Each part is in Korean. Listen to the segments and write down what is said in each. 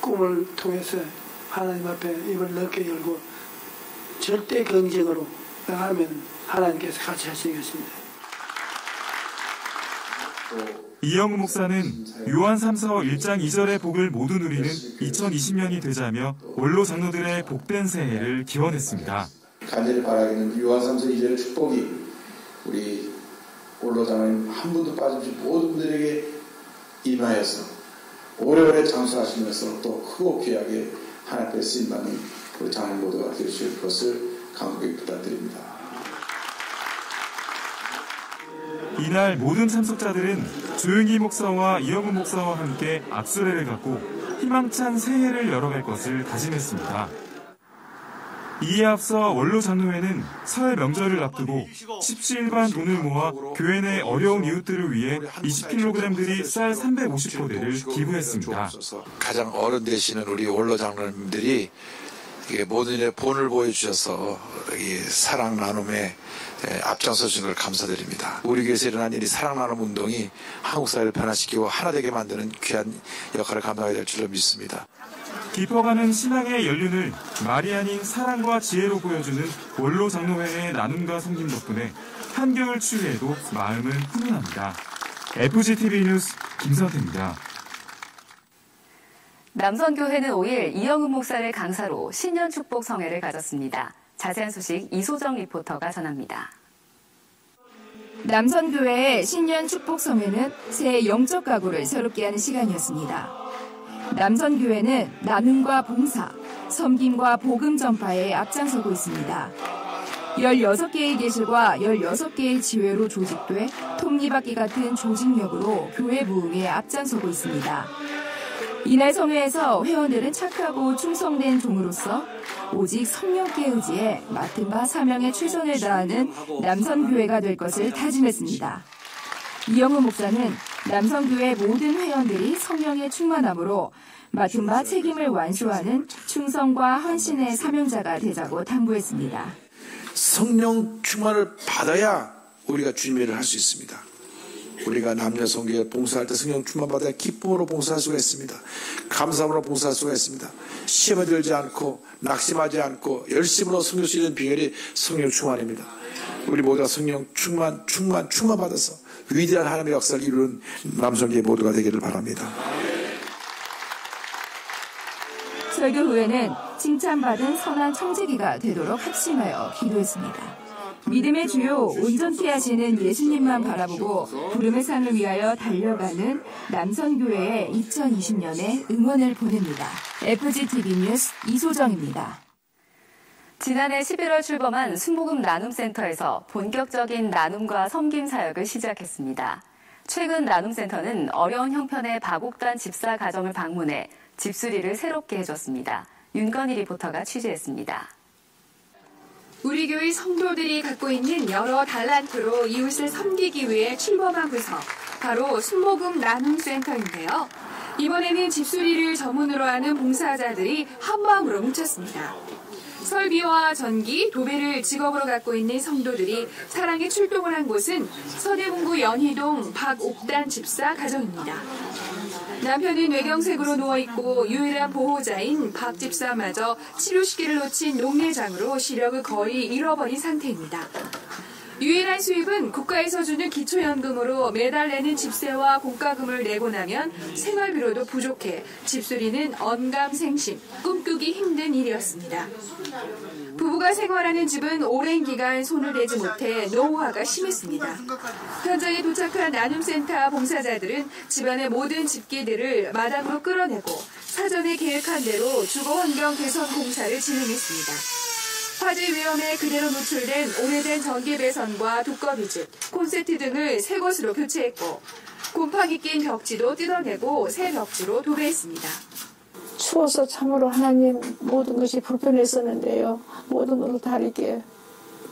꿈을 통해서 하나님 앞에 입을 넓게 열고 절대 경쟁으로 나가면 하나님께서 같이 하시겠습니다. 이영우 목사는 요한 3서 1장 2절의 복을 모두 누리는 2020년이 되자며 원로 장로들의 복된 새해를 기원했습니다. 간절히 바라기는 요한 3서 2절의 축복이 우리 원로 장로님 한 분도 빠짐없이 모든 분들에게 임하여서 오래오래 장수하시면서 또 크고 귀하게 하나님 앞에 쓰임받는 우리 장로님 모두가 되실 것을 간곡히 부탁드립니다. 이날 모든 참석자들은 조영기 목사와 이영우 목사와 함께 앞수레를 갖고 희망찬 새해를 열어갈 것을 다짐했습니다. 이에 앞서 원로 장로회는 설 명절을 앞두고 십시일반 돈을 모아 교회 내 어려운 이웃들을 위해 20kg들이 쌀 350포대를 기부했습니다. 가장 어른 되시는 우리 원로 장로님들이 모든 일에 본을 보여주셔서 사랑 나눔에 앞장서주신 걸 감사드립니다. 우리 교회에서 일어난 일이 사랑 나눔 운동이 한국 사회를 변화시키고 하나 되게 만드는 귀한 역할을 감당하게 될 줄로 믿습니다. 깊어가는 신앙의 연륜을 말이 아닌 사랑과 지혜로 보여주는 원로 장로회의 나눔과 섬김 덕분에 한겨울 추위에도 마음은 훈훈합니다. FGTV 뉴스 김선태입니다. 남선교회는 5일 이영우 목사를 강사로 신년 축복 성회를 가졌습니다. 자세한 소식 이소정 리포터가 전합니다. 남선교회의 신년 축복 성회는 새해 영적 각오를 새롭게 하는 시간이었습니다. 남선교회는 나눔과 봉사, 섬김과 복음 전파에 앞장서고 있습니다. 16개의 계실과 16개의 지회로 조직돼 톱니바퀴 같은 조직력으로 교회 부흥에 앞장서고 있습니다. 이날 성회에서 회원들은 착하고 충성된 종으로서 오직 성령께 의지해 맡은 바 사명에 최선을 다하는 남선교회가 될 것을 다짐했습니다. 이영우 목사는 남선교회 모든 회원들이 성령의 충만함으로 맡은 바 책임을 완수하는 충성과 헌신의 사명자가 되자고 당부했습니다. 성령 충만을 받아야 우리가 주님의 일을 할 수 있습니다. 우리가 남녀 성교회 봉사할 때 성령 충만 받아야 기쁨으로 봉사할 수가 있습니다. 감사함으로 봉사할 수가 있습니다. 시험에 들지 않고 낙심하지 않고 열심으로 섬길 수 있는 비결이 성령 충만입니다. 우리 모두가 성령 충만 받아서 위대한 하나님의 역사를 이루는 남성교회 모두가 되기를 바랍니다. 설교 후에는 칭찬받은 선한 청지기가 되도록 합심하여 기도했습니다. 믿음의 주요 온전케 하시는 예수님만 바라보고 부름의 상을 위하여 달려가는 남선교회의 2020년에 응원을 보냅니다. FGTV 뉴스 이소정입니다. 지난해 11월 출범한 순복음 나눔센터에서 본격적인 나눔과 섬김 사역을 시작했습니다. 최근 나눔센터는 어려운 형편의 바곡단 집사 가정을 방문해 집수리를 새롭게 해줬습니다. 윤건희 리포터가 취재했습니다. 우리 교회 성도들이 갖고 있는 여러 달란트로 이웃을 섬기기 위해 출범한 부서, 바로 순복음 나눔센터인데요. 이번에는 집수리를 전문으로 하는 봉사자들이 한마음으로 뭉쳤습니다. 설비와 전기, 도배를 직업으로 갖고 있는 성도들이 사랑에 출동을 한 곳은 서대문구 연희동 박옥단 집사 가정입니다. 남편은 뇌경색으로 누워있고 유일한 보호자인 박 집사마저 치료 시기를 놓친 녹내장으로 시력을 거의 잃어버린 상태입니다. 유일한 수입은 국가에서 주는 기초연금으로 매달 내는 집세와 공과금을 내고 나면 생활비로도 부족해 집수리는 언감생심, 꿈꾸기 힘든 일이었습니다. 부부가 생활하는 집은 오랜 기간 손을 대지 못해 노후화가 심했습니다. 현장에 도착한 나눔센터 봉사자들은 집안의 모든 집기들을 마당으로 끌어내고 사전에 계획한 대로 주거환경 개선 공사를 진행했습니다. 화재 위험에 그대로 노출된 오래된 전기 배선과 두꺼비집, 콘센트 등을 새 것으로 교체했고 곰팡이 낀 벽지도 뜯어내고 새 벽지로 도배했습니다. 추워서 참으로 하나님 모든 것이 불편했었는데요. 모든 것을 다 이렇게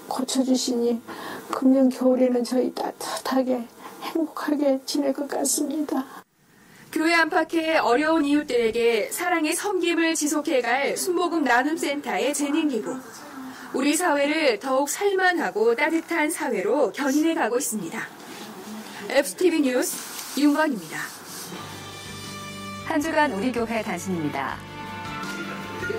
고쳐주시니 금년 겨울에는 저희 따뜻하게 행복하게 지낼 것 같습니다. 교회 안팎의 어려운 이웃들에게 사랑의 섬김을 지속해갈 순복음 나눔센터의 재능기부. 우리 사회를 더욱 살만하고 따뜻한 사회로 견인해 가고 있습니다. FGTV 뉴스 윤건입니다. 한 주간 우리 교회 단신입니다.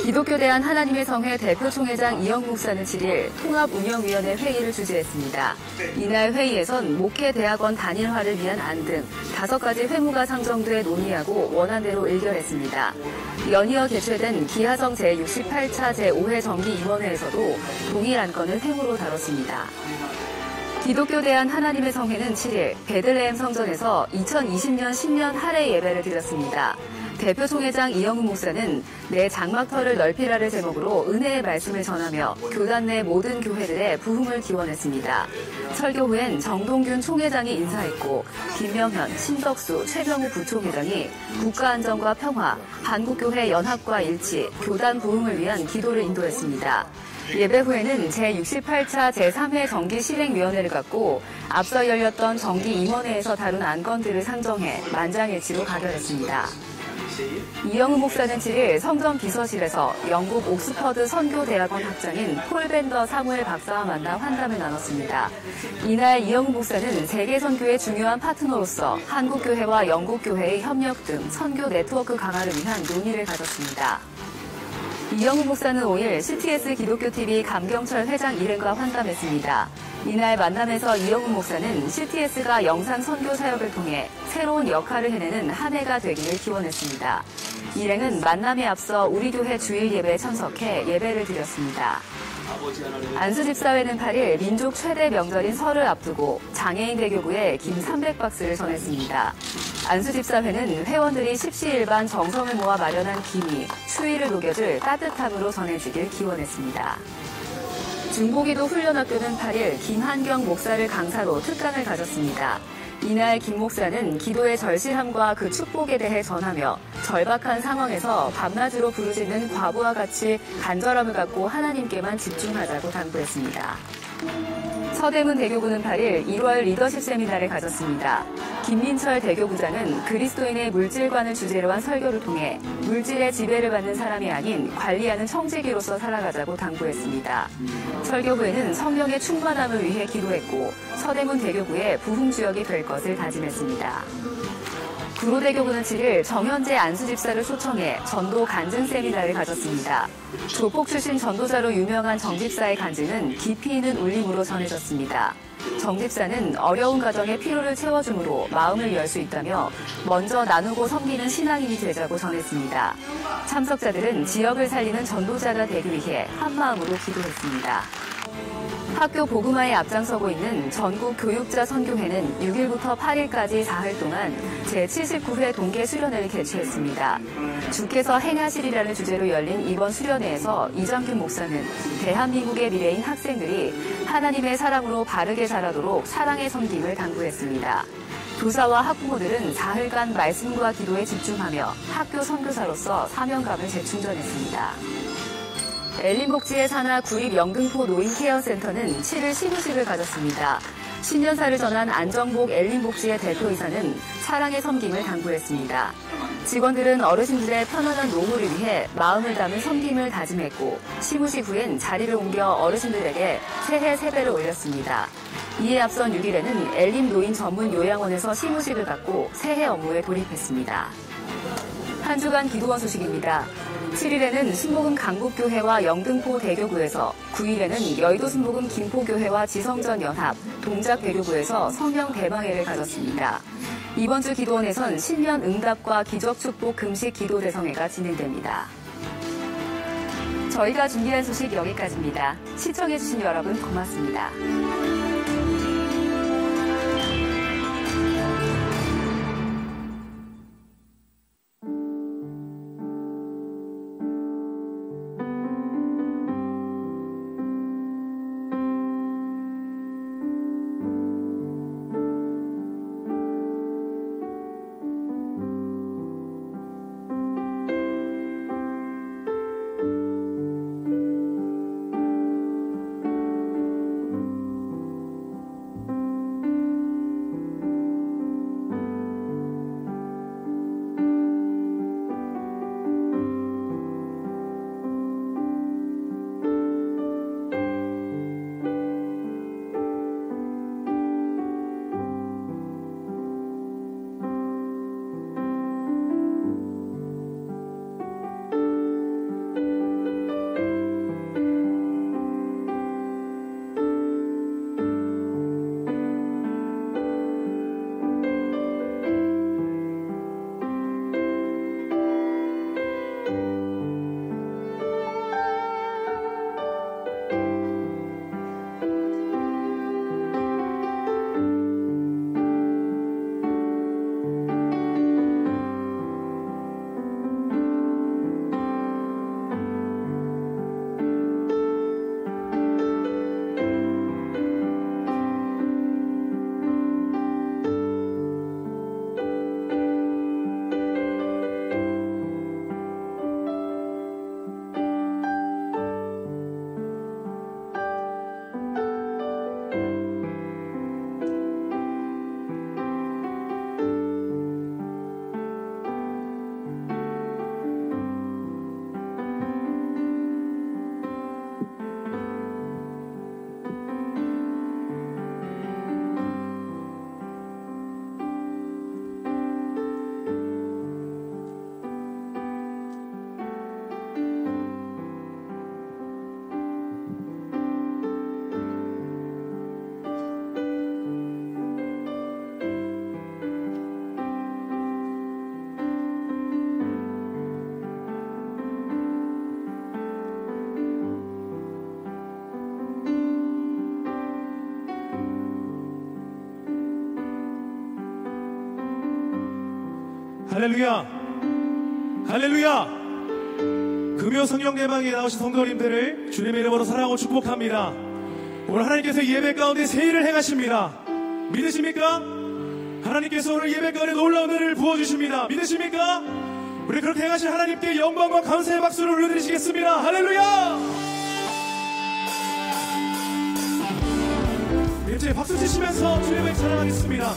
기독교 대한 하나님의 성회 대표 총회장 이영국 목사는 7일 통합운영위원회 회의를 주재했습니다. 이날 회의에선 목회대학원 단일화를 위한 안 등 5가지 회무가 상정돼 논의하고 원안대로 의결했습니다. 연이어 개최된 기하성 제68차 제5회 정기임원회에서도 동일 안건을 회무로 다뤘습니다. 기독교 대한 하나님의 성회는 7일 베들레헴 성전에서 2020년 신년 할애 예배를 드렸습니다. 대표 총회장 이영국 목사는 내 장막터를 넓히라를 제목으로 은혜의 말씀을 전하며 교단 내 모든 교회들의 부흥을 기원했습니다. 설교 후엔 정동균 총회장이 인사했고 김명현, 신덕수, 최병우 부총회장이 국가안전과 평화, 한국교회 연합과 일치, 교단 부흥을 위한 기도를 인도했습니다. 예배 후에는 제68차 제3회 정기실행위원회를 갖고 앞서 열렸던 정기임원회에서 다룬 안건들을 상정해 만장일치로 가결했습니다. 이영우 목사는 7일 성전 비서실에서 영국 옥스퍼드 선교대학원 학장인 폴 밴더 사무엘 박사와 만나 환담을 나눴습니다. 이날 이영우 목사는 세계 선교의 중요한 파트너로서 한국교회와 영국교회의 협력 등 선교 네트워크 강화를 위한 논의를 가졌습니다. 이영우 목사는 5일 CTS 기독교TV 감경철 회장 일행과 환담했습니다. 이날 만남에서 이영우 목사는 CTS가 영상 선교 사역을 통해 새로운 역할을 해내는 한 해가 되기를 기원했습니다. 일행은 만남에 앞서 우리 교회 주일 예배에 참석해 예배를 드렸습니다. 안수집사회는 8일 민족 최대 명절인 설을 앞두고 장애인 대교구에 김 300박스를 전했습니다. 안수집사회는 회원들이 십시일반 정성을 모아 마련한 김이 추위를 녹여줄 따뜻함으로 전해지길 기원했습니다. 중보기도 훈련학교는 8일 김한경 목사를 강사로 특강을 가졌습니다. 이날 김 목사는 기도의 절실함과 그 축복에 대해 전하며 절박한 상황에서 밤낮으로 부르짖는 과부와 같이 간절함을 갖고 하나님께만 집중하자고 당부했습니다. 서대문 대교구는 8일 1월 리더십 세미나를 가졌습니다. 김민철 대교구장은 그리스도인의 물질관을 주제로 한 설교를 통해 물질의 지배를 받는 사람이 아닌 관리하는 청지기로서 살아가자고 당부했습니다. 설교 후에는 성령의 충만함을 위해 기도했고 서대문 대교구의 부흥주역이 될 것을 다짐했습니다. 구로대교구는 7일 정현재 안수집사를 초청해 전도 간증 세미나를 가졌습니다. 조폭 출신 전도자로 유명한 정집사의 간증은 깊이 있는 울림으로 전해졌습니다. 정집사는 어려운 가정의 필요를 채워주므로 마음을 열 수 있다며 먼저 나누고 섬기는 신앙인이 되자고 전했습니다. 참석자들은 지역을 살리는 전도자가 되기 위해 한마음으로 기도했습니다. 학교 복음화에 앞장서고 있는 전국 교육자 선교회는 6일부터 8일까지 4일 동안 제79회 동계 수련회를 개최했습니다. 주께서 행하시리라는 주제로 열린 이번 수련회에서 이정균 목사는 대한민국의 미래인 학생들이 하나님의 사랑으로 바르게 자라도록 사랑의 섬김을 당부했습니다. 교사와 학부모들은 4일간 말씀과 기도에 집중하며 학교 선교사로서 사명감을 재충전했습니다. 엘린복지의 산하 구립 영등포 노인케어센터는 7일 시구식을 가졌습니다. 신년사를 전한 안정복 엘린복지의 대표이사는 사랑의 섬김을 당부했습니다. 직원들은 어르신들의 편안한 노후를 위해 마음을 담은 섬김을 다짐했고 시구식 후엔 자리를 옮겨 어르신들에게 새해 세배를 올렸습니다. 이에 앞선 6일에는 엘린 노인 전문 요양원에서 시구식을 갖고 새해 업무에 돌입했습니다. 한 주간 기도원 소식입니다. 7일에는 순복음 강북교회와 영등포 대교구에서, 9일에는 여의도 순복음 김포교회와 지성전 연합, 동작 대교구에서 성령 대방회를 가졌습니다. 이번 주 기도원에선 신년 응답과 기적축복 금식 기도 대성회가 진행됩니다. 저희가 준비한 소식 여기까지입니다. 시청해주신 여러분 고맙습니다. 할렐루야, 할렐루야. 금요 성령 대방에 나오신 성도님들을 주님의 이름으로 사랑하고 축복합니다. 오늘 하나님께서 예배 가운데 새일을 행하십니다. 믿으십니까? 하나님께서 오늘 예배 가운데 놀라운 은혜를 부어주십니다. 믿으십니까? 우리 그렇게 행하신 하나님께 영광과 감사의 박수를 올려드리시겠습니다. 할렐루야. 이제 박수 치시면서 주님을 찬양하겠습니다.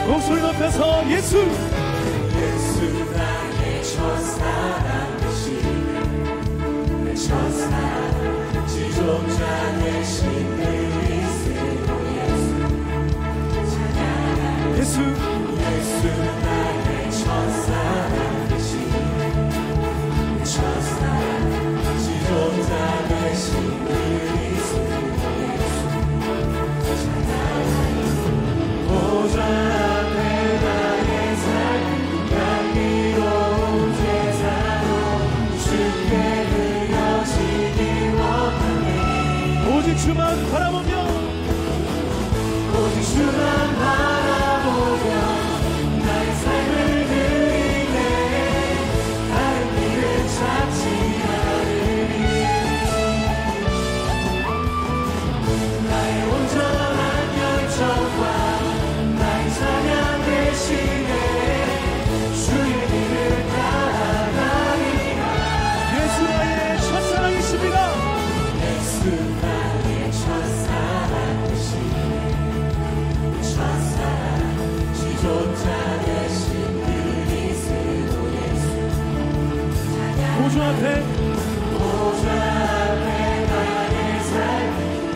목소리 높여서 예수, 예수 나의 첫사랑 되시네. 내 첫사랑 지존자 되신 그리스도 예수. 예수, 예수 나의 첫사랑 되시네. 내 첫사랑 지존자 되신 그리스도 예수. 보좌 오직 주만 바라보며, 오직 주만 바라보며 나의 삶을 드리네. 다른 길을 찾지 않으리. 나의 온전한 열정과 나의 찬양 대신에 주의 길을 따라가리라. 예수 나의 첫사랑이십니다. 예수 보좌 앞에, 보좌 앞에 나의 삶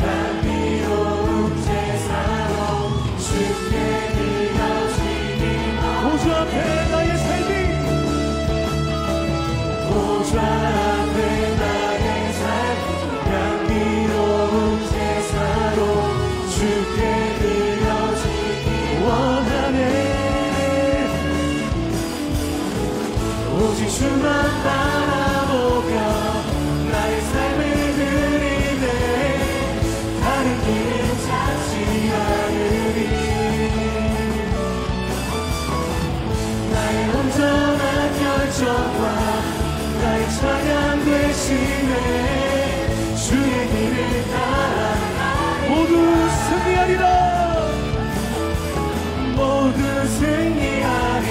감미로운 제사로 주께 드려지니. 보좌 앞에 나의 삶이, 보좌 앞에 나의 삶 감미로운 제사로 주께 드려지니 원하네. 오직 주만 바라보며 나의 삶을 드리네. 다른 길을 찾지 않으리. 나의 온전한 열정과 나의 찬양 대신에 주의 길을 따라 모두 승리하리라. 모두 승리하리.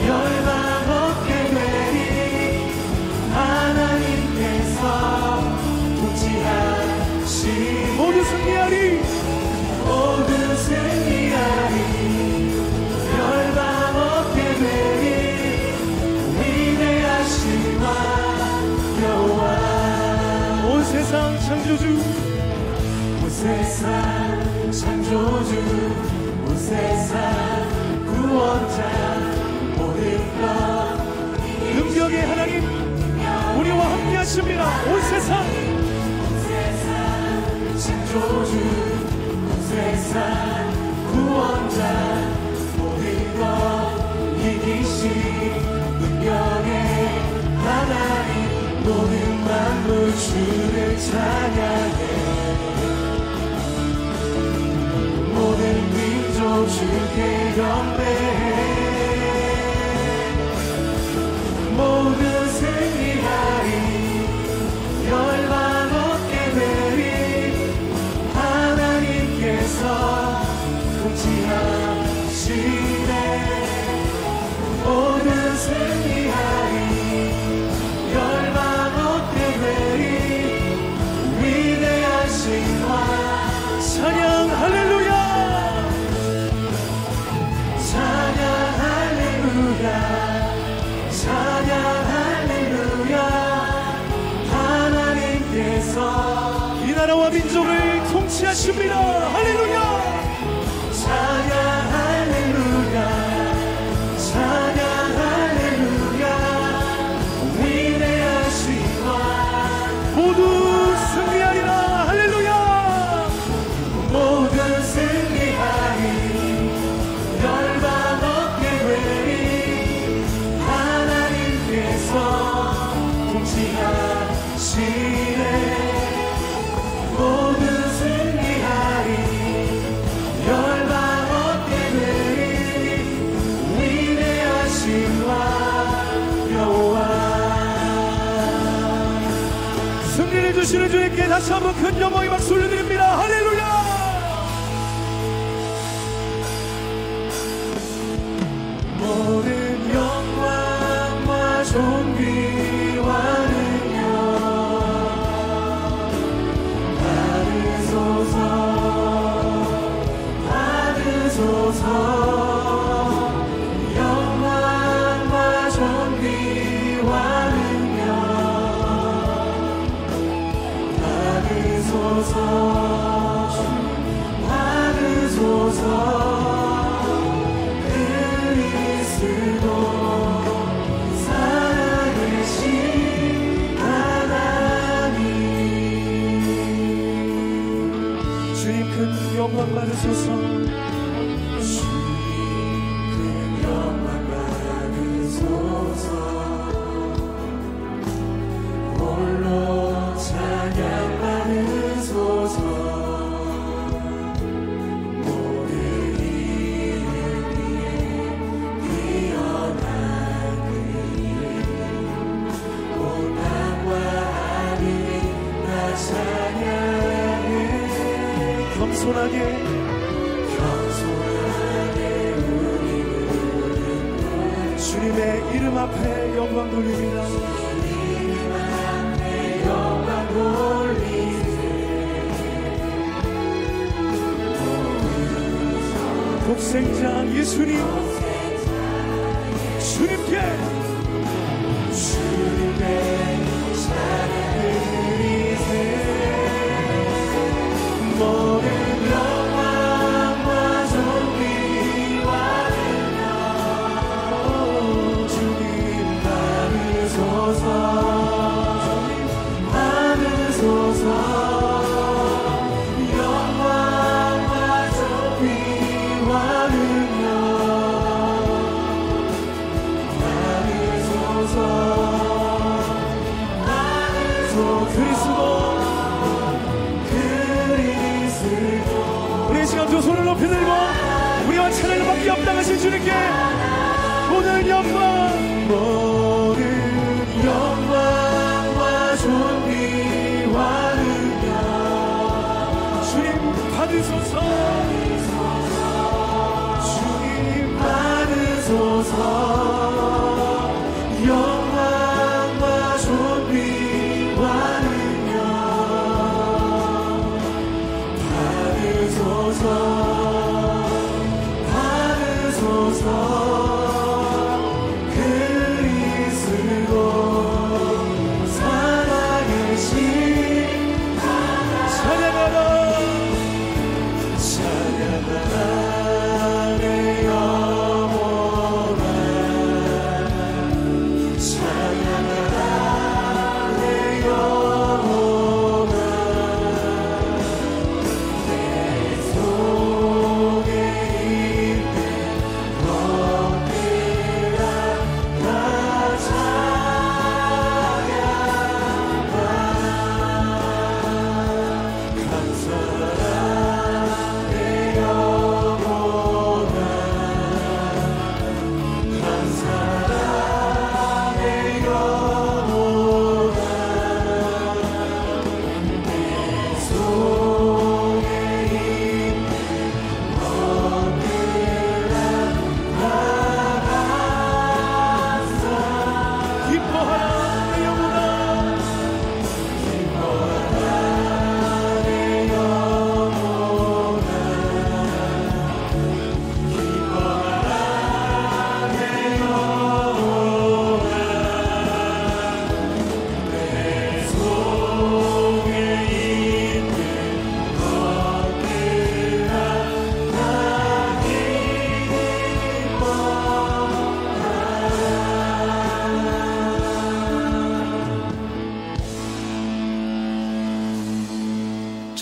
열방 모두 승리하리. 모두 승리하리. 열방 얻게 되리. 위대하시와 여호와. 온 세상 창조주, 온 세상 창조주, 온 세상 구원 통치하십니다. 온 세상 창조주, 온 세상 구원자, 모든 것 이기신 능력의 하나님, 모든 만물 주를 찬양해. 모든 민족 주께 경배해. 모든 승리하리, 열방 얻게 되리. 하나님께서 통치하시네. 모든 승리하리, 열방 얻게 되리. 위대하신 왕 찬양 할렐루야. 찬양 할렐루야. 찬양 할렐루야. 하나님께서 이 나라와 민족을 통치하십니다. 할렐루야. 찬양 할렐루야. 찬양 할렐루야. 위대하신 왕 모두 승리하리라. 할렐루야. 모든 승리하리, 열방 얻게 되리. 하나님께서 통치하시네. 모든 승리하리, 열방 얻게 되리. 위대하신 왕 여호와. 승리를 주시는 주님께 다시 한번 큰 영광의 박수 올려드립니다. 할렐루야. 모든 영광과 존귀와 능력 받으소서, 받으소서. 영광과 존귀와 능력 받으소서, 받으소서. 영광 받으소서. 주님 큰 영광 받으소서. 홀로 찬양 받으소서. 모든 이름 위에 뛰어난 그 이름, 온 땅과 하늘이 다 찬양해. 겸손하게 우리 부르는 주님의 이름 앞에 영광 돌립니다. 이름 앞에 영광 돌리세. 독생자 예수님, 주님께 찬양 드리세. 모든 영광과 존귀와 능력 주님 받으소서, 받으소서. 영광과 존귀와 능력 받으소서, 받으소서. 우리 시간 두 손을 높이 들고 우리와 찬양을 받기 없당하신 주님께 모든 영광, 모든 영광과 존귀와 능력 주님 받으소서. 주님 받으소서. 영광과 존귀와 능력 받으소서, 받으소서. 찬양하라 내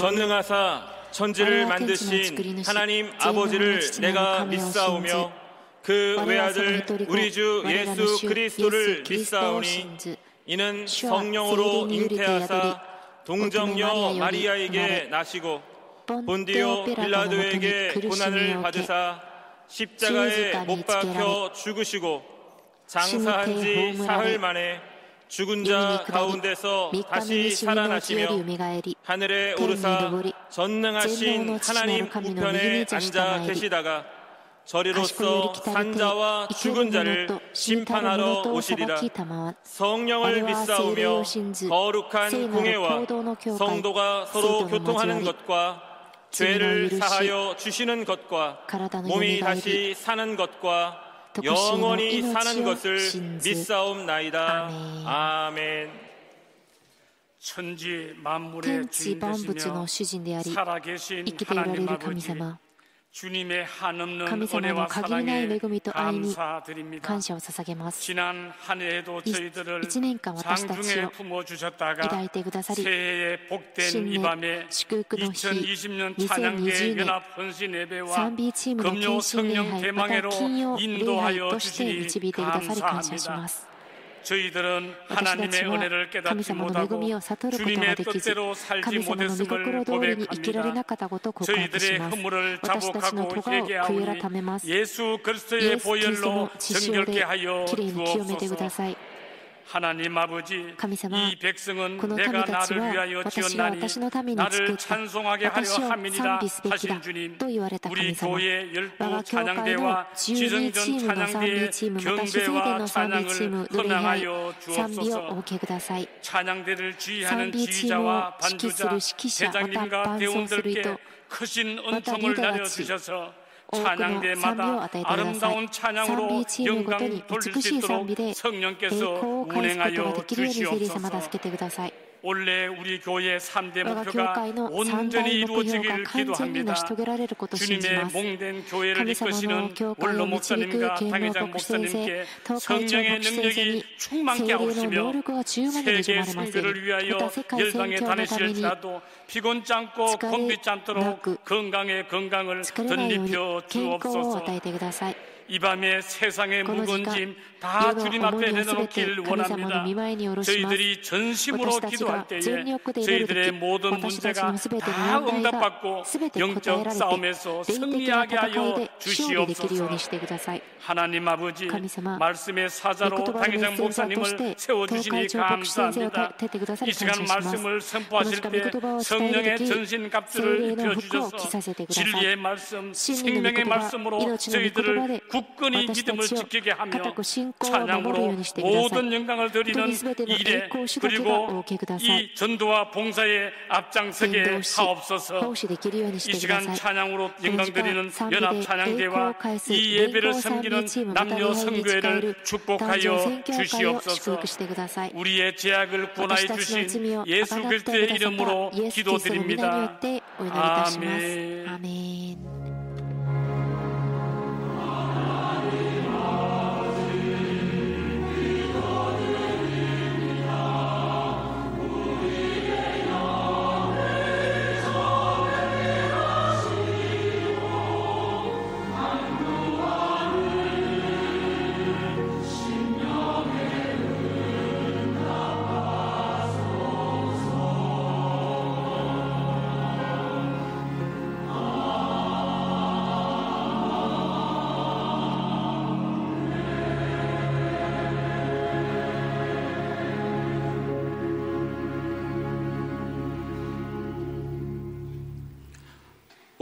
전능하사 천지를 만드신 하나님 아버지를 내가 믿사오며 그 외아들 우리 주 예수 그리스도를 믿사오니 이는 성령으로 잉태하사 동정녀 마리아에게 나시고 본디오 빌라도에게 고난을 받으사 십자가에 못 박혀 죽으시고 장사한 지 사흘 만에 죽은 자 가운데서 다시 살아나시며 하늘에 오르사 전능하신 하나님 우편에 앉아 계시다가 저리로서 산자와 죽은 자를 심판하러 오시리라. 성령을 믿사오며 거룩한 공회와 성도가 서로 교통하는 것과 죄를 사하여 주시는 것과 몸이 다시 사는 것과 영원히 사는 것을 믿사옵나이다. 아멘. 천지 만물의 주인 되시며 살아계신 하나님 아버지, 주님의 한없는 은혜와 사랑에 감사드립니다. 지난 한 해에도 저희들을 장중에 품어주셨다가 새해의 복된 이 밤에 2020년 찬양대 연합 헌신 예배와 금요 성령 대망회로 인도하여 주시니 감사합니다. 저희들은 하나님의 은혜를 깨닫지 못하고 주님의 뜻대로 살지 못했음을 고백합니다. 저희들의 허물을 자복하고 회개하오니 예수 그리스도의 보혈로 정결케 하여 주옵소서. 하나님 아버지, 이 백성은 내가 나를 위하여 지었나니 나를 찬송하게 하려 함이니라 하신 주님, 우리 교회 12 찬양대와 지성전 찬양대의 경배와 찬양을 헌항하여 주옵소서. 찬양대를 지휘하는 지휘자와 반주자, 대장님과 대원들께 크신 은총을 내려주셔서 찬양대마다 아름다운 찬양으로 영광 돌릴 수 있도록 성령께서 운행하여 주시옵소서. 올해 우리 교회의 3대 목표가 온전히 이루어지기를 기도합니다. 주님의 몽된 교회를 이끄시는 원로 목사님과 당회장 목사님께 성령의 능력이 충만케 하시며 세계 선교를 위하여 열방에 다니실지라도 피곤치 않고 곤비치 않도록 건강에 건강을 덧입혀 주옵소서. 이 밤에 세상의 무거운 짐 다 주님 앞에 내놓길 원합니다. 저희들이 전심으로 기도할 때에 저희들의 모든 문제가 다 응답받고 영적 싸움에서 승리하게 하여 주시옵소서. 하나님 아버지, 말씀의 사자로 당회장 목사님을 세워주시니 감사합니다. 이 시간 말씀을 선포하실 때 성령의 전신갑주를 입혀주셔서 진리의 말씀, 생명의 말씀으로 저희들을 굳건히 믿음을 지키게 하며 찬양으로 모든 영광을 드리는 일에 그리고 이 전도와 봉사에 앞장서게 하옵소서. 이 시간 찬양으로 영광 드리는 연합 찬양대와 이 예배를 섬기는 남녀 성교회를 축복하여 주시옵소서. 우리의 죄악을 구원하여 주신 예수 그리스도의 이름으로 기도드립니다. 아멘.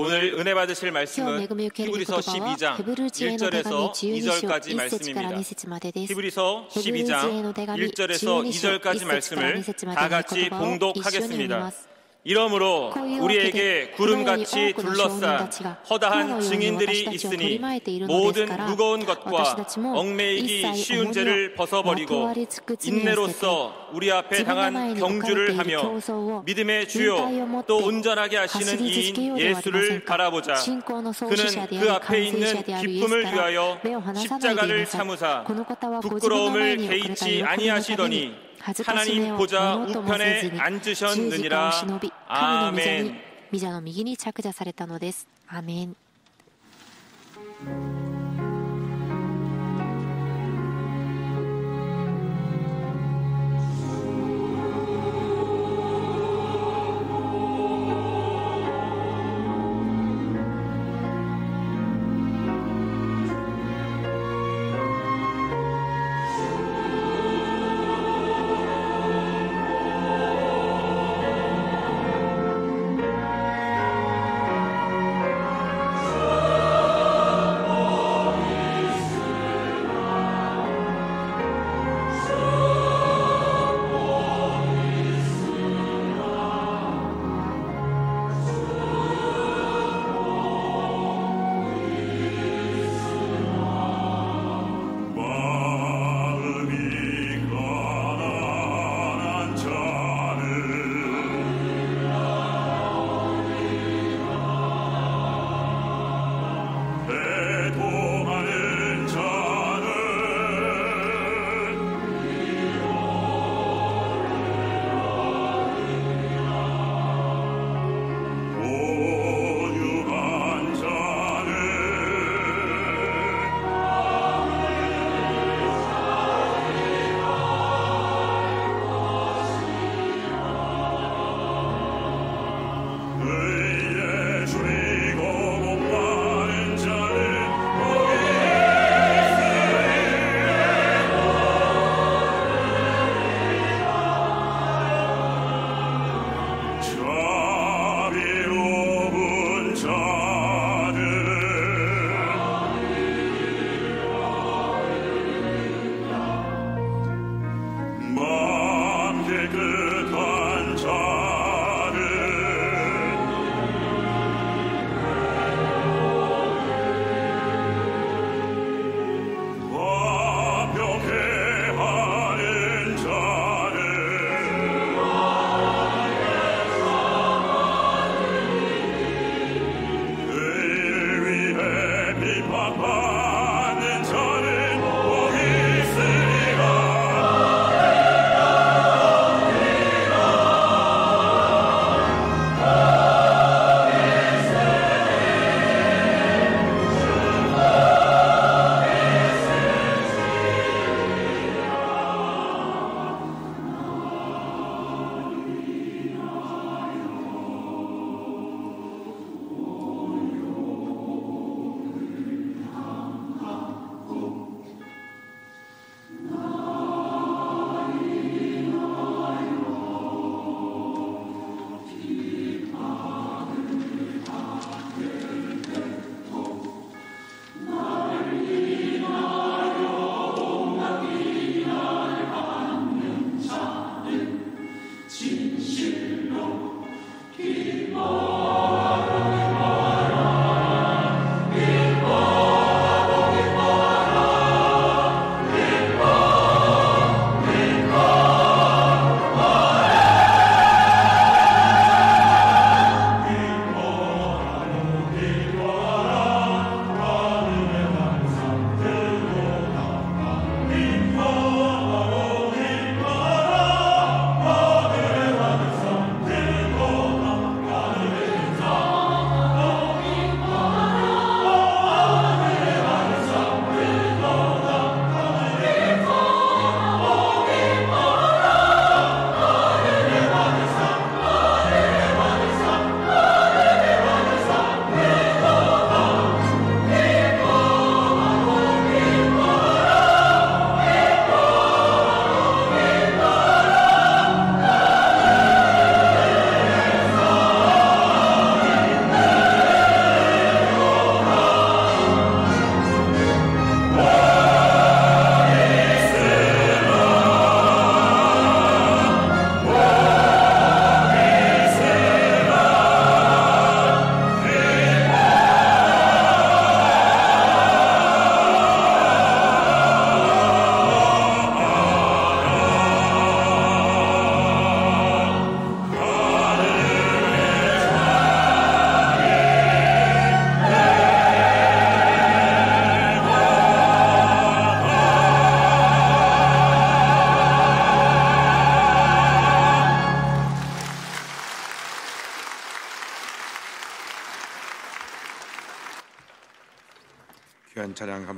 오늘 은혜 받으실 말씀은 히브리서 12장 1절에서 2절까지 말씀입니다. 히브리서 12장 1절에서 2절까지 말씀을 다 같이 봉독하겠습니다. 이러므로 우리에게 구름같이 둘러싼 허다한 증인들이 있으니 모든 무거운 것과 얽매이기 쉬운 죄를 벗어버리고 인내로써 우리 앞에 당한 경주를 하며 믿음의 주요 또 온전하게 하시는 이인 예수를 바라보자. 그는 그 앞에 있는 기쁨을 위하여 십자가를 참으사 부끄러움을 개의치 아니하시더니 하나님 보좌 우편에 앉으셨느니라. 아멘. 御座の右に着座されたのです。アーメン。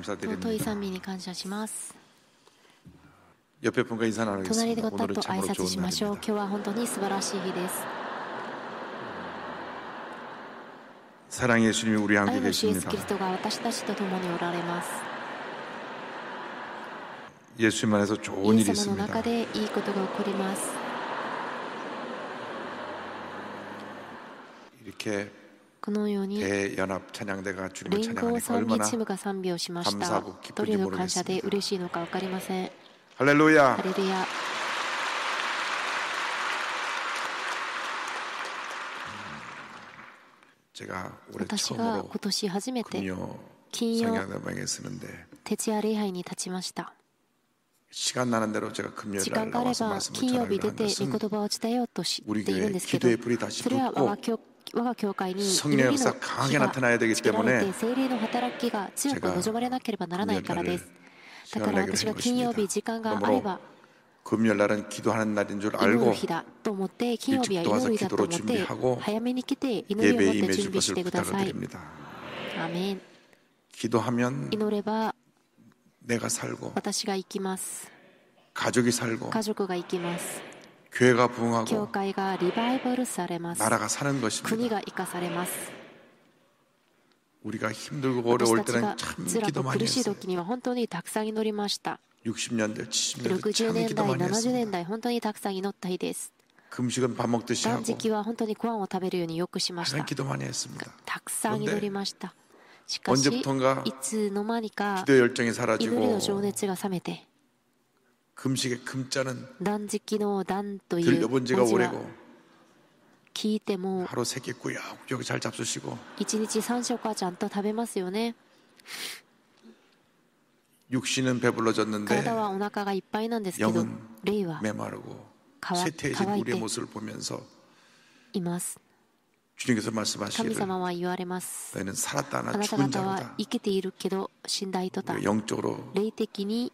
감사드립니다. 尊い賛美に感謝します。 옆에 분과 인사 隣で 나누겠습니다. 方 오늘은 と挨 참으로 拶し 좋은 ましょう。 날입니다. 今日は本当に素晴らしい日です。 사랑의 예수님이 우리 愛 함께 の主イエス 계십니다. キリストが私たちと共におられます。 예수님 안에서 イ 좋은 エ 일이 ス様の 있습니다. 中でいいことが起こります。 이렇게 このように 대연합 찬양대가 주님을 連合 찬양하니까 賛美 얼마나 チームが賛美をしました。 감사하고 どれ 기쁜지 の感謝で 모르겠습니다. 嬉しいのか分かりません。 할렐루야. ハレルヤ。 제가 올해 私が 처음으로 今年初めて 금요 金曜 성경대방에 쓰는데 徹夜礼拝に立ちました。 시간 나는 대로 제가 금요일 時 날 間があれ 나와서 ば 말씀을 金曜日 전하려고 出 한 て御 것은 言葉を伝えようとして 우리 いるん 교회 ですけど、 기도의 불이 다시 それは 붙고 我が教会に祈 성령의 りの 역사가 火 강하게 が 나타나야 되기 つけられ 때문에 て聖霊の働きが強く望まれなければならないからです。だから私が金曜日時間があれば 금요일 날은 기도하는 날인 줄 祈る 알고 日だと思って、金曜日は 일찍 또 祈 와서 る日だと思 기도로 って 준비하고 早めに来て祈りを持 예배에 って 임해줄 準備し 것을 てくだ 부탁을 さい。 드립니다. アーメン。 기도하면 祈れば 내가 살고 私が生きます。 가족이 살고 家族が生きます。 교회가 教 부흥하고 会がリバイバルされます。 나라가 사는 国 것입니다. が生かされます。 우리가 힘들고 私 어려울 たちが 때는 참 辛 기도 く 많이 苦しい 했어요. 時には本当にたくさん祈りました。 60년대, 70년대 60 참 年 기도 代、 많이 70 했습니다. 年代、本当にたくさん祈った日です。 금식은 밥 먹듯이 断 하고 食は本当にご飯を食べるようによくしまし 항상 た。 기도 많이 했습니다. たくさん祈りました。しかし、 언제부턴가 いつの間にか 기도 열정이 祈り 사라지고 の情熱が冷めて、 금식의 금자는 断食の断という 들려본 文字 지가 は 오래고 聞いても 하루 3끼 꾸역꾸역 잘 잡수시고 1日3食はちゃんと食べますよね。 육신은 배불러졌는데 体はお腹がいっぱいなんですけど、 영은 霊は 메마르고 乾 쇠퇴해진 い 우리의 て 모습을 보면서 います。 주님께서 神 말씀하시기를 様は言われます。 너희는 살았다 あ 하나 なた 죽은 方は 자로다. 生きているけど死んだ人だ。 영적으로 霊的に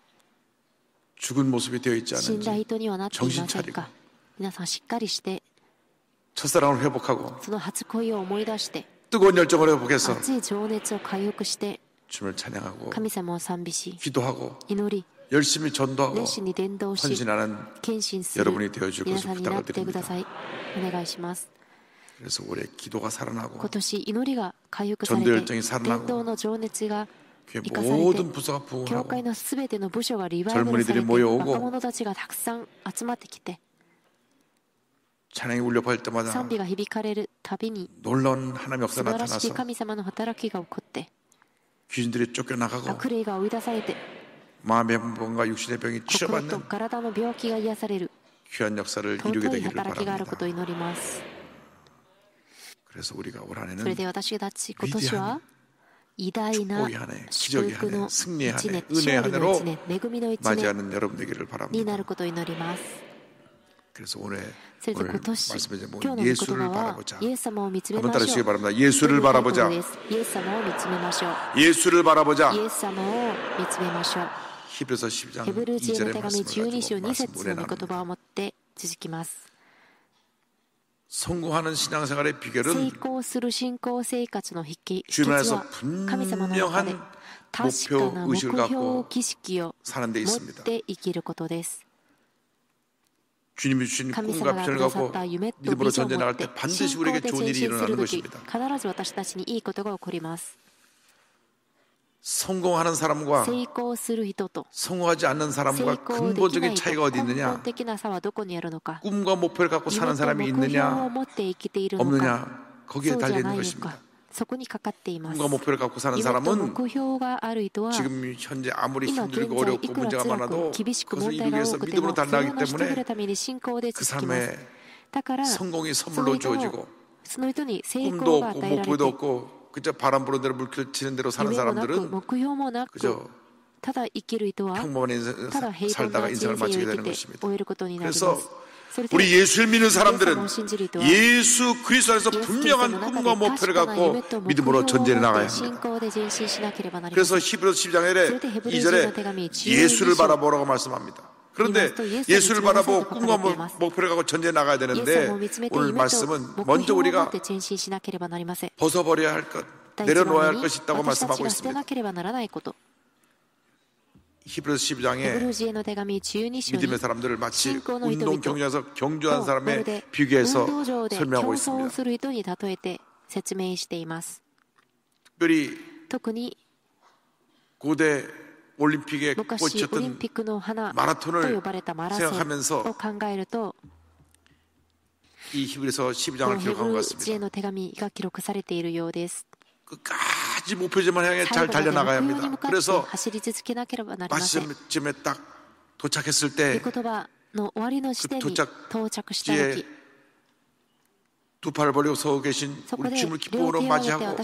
죽은 모습이 되어 있지 死んだ 않은지 人にはなっていませ 정신 ん 차리고 か。皆さんしっかりして 첫사랑을 회복하고 その初恋を思い出して 뜨거운 열정을 회복해서 熱い情熱を回復して 주님을 찬양하고 神様を賛美し 기도하고 祈り 열심히 전도하고 熱心に伝道し 헌신하는 献身する 여러분이 되어줄 皆 것을 さんにな 부탁을 ってくだ 드립니다. さい。お願いします。 그래서 올해 기도가 살아나고 今年祈りが回復さ 전도 れ 열정이 て 살아나고 伝道の情熱が 교회 生かされ 모든 て 부서가 教 부흥하고 会のすべての部署がリバイバルされ 젊은이들이 て 모여오고 若者たちがたくさん集まってきて 찬양이 울려 퍼질 때마다 賛美が響かれるたびに 놀라운 하나님의 素 역사가 晴らしい 나타나서 神様の働きが起こって 귀신들이 쫓겨나가고 悪霊が追い出されて 마음의 병과 육신의 병이 心と 치료받는 体の病気が癒される 귀한 역사를 尊 이루게 い 되기를 働きがある 바랍니다. ことを祈ります。 그래서 우리가 올 それ 한해는 で私たち今年は偉大な 축복의 한 해, 祝 기적의 福 한 해, の 승리의 1 한 해, 年、 은혜의 勝 한 利の 1 해로 年、恵みの1年 맞이하는 여러분 되기를 にな 바랍니다. ることを祈ります。 그래서 오늘 それで 오늘 今年、 말씀해 주신 今日の御 예수를 言葉は 바라보자. イエス様を見つめ 한번 ましょ 따르시기 う。 바랍니다. 예수를 바라보자. イエス様を見つめましょう。 예수를 바라보자. イエス様を見つめましょう。 히브리서 12장 ヘブル人への 2절의 手紙 말씀을 12章 가지고 2 말씀 節 문에 の御言葉 나옵니다. を持って続きます。 성공하는 신앙생활의 成 비결은 功する信仰生活の秘訣 주님 は 안에서 神様の中で 분명한 確かな 목표 目 의식을 標 갖고 儀式を 사는 데 持っ 있습니다. て生きることです。 주님이 주신 神 꿈과 様が 비전을 くださっ 갖고 た夢と 믿음으로 ビジョン 전쟁 を持 나갈 って 때 반드시 信仰 우리에게 で 좋은 前 일이 進する 일어나는 とき 것입니다. 必ず私たちにいいことが起こります。 성공하는 사람과 成功する人と 성공하지 않는 成 사람과 功できな 근본적인 いと 차이가 어디 根本 있느냐? 的な差はどこにあるのか。 꿈과 목표를 갖고 夢 사는 と 사람이 目標を 있느냐 持って生きているのか 없느냐? 거기에 そうじ 달려 ゃ 있는 ないの 것입니다. かそこにかかっています。 꿈과 목표를 갖고 사는 夢と 사람은 目標がある人は 지금 현재 아무리 今現 힘들고 在い 어렵고 くら 문제가 辛 많아도 く厳しく 그것을 問題 이루기 が 위해서 多くて 믿음으로 もそれを 달려가기 成し遂げ 때문에 るために信仰で 그 続きます。 삶에 だから 성공이 その 선물로 人の 주어지고 その人に成 꿈도 功が 없고 与えられ 목표도 て 없고 그저 바람 부는 대로 물길 치는 대로 사는 夢もなく 사람들은 目標もなく 그저 ただ生きる人は 평범한 인생 ただ平凡 살다가 な人 인생을 生を 마치게 生 되는 きて 것입니다. 終えることになります 그래서 それで 우리 예수를 믿는 イエス様 사람들은 を信じる人は 예수 그리스도 안에서 イエスキリスト 분명한 の中 꿈과 で 목표를 確かな 갖고 夢と目標 믿음으로 を 전쟁에 持っ 나가야 て信 합니다. 仰で前進しなければなりません。 그래서 히브리서 12장에 それでヘブル人の手紙 2절에 예수를 12章 바라보라고 말씀합니다. 그런데 예수를 바라보고 꿈과 목표를 갖고 전쟁에 나가야 イエス 되는데 様を見つめて 오늘 夢と 말씀은 目 먼저 標を持っ 우리가 て前進しなければなりません。 벗어버려야 할 것, 第一番 내려놓아야 할 目に 것이 있다고 私たち 말씀하고 が捨てな 있습니다. ければならないこと。 히브리서 12장에 믿음의 사람들을 마치 운동 경기장에서 경주한 사람에 비교해서 설명하고 있습니다. 특별히 고대 올림픽에 꽂혔던 마라톤을 생각하면서 이 히브리서 12장을 기록한 것 같습니다. 끝까지 목표점을 향해 잘 달려나가야 합니다. 그래서 마지막쯤에 딱 도착했을 때 그 도착지에 두 팔을 벌리고 서 계신 우리 주님을 기쁨으로 맞이하고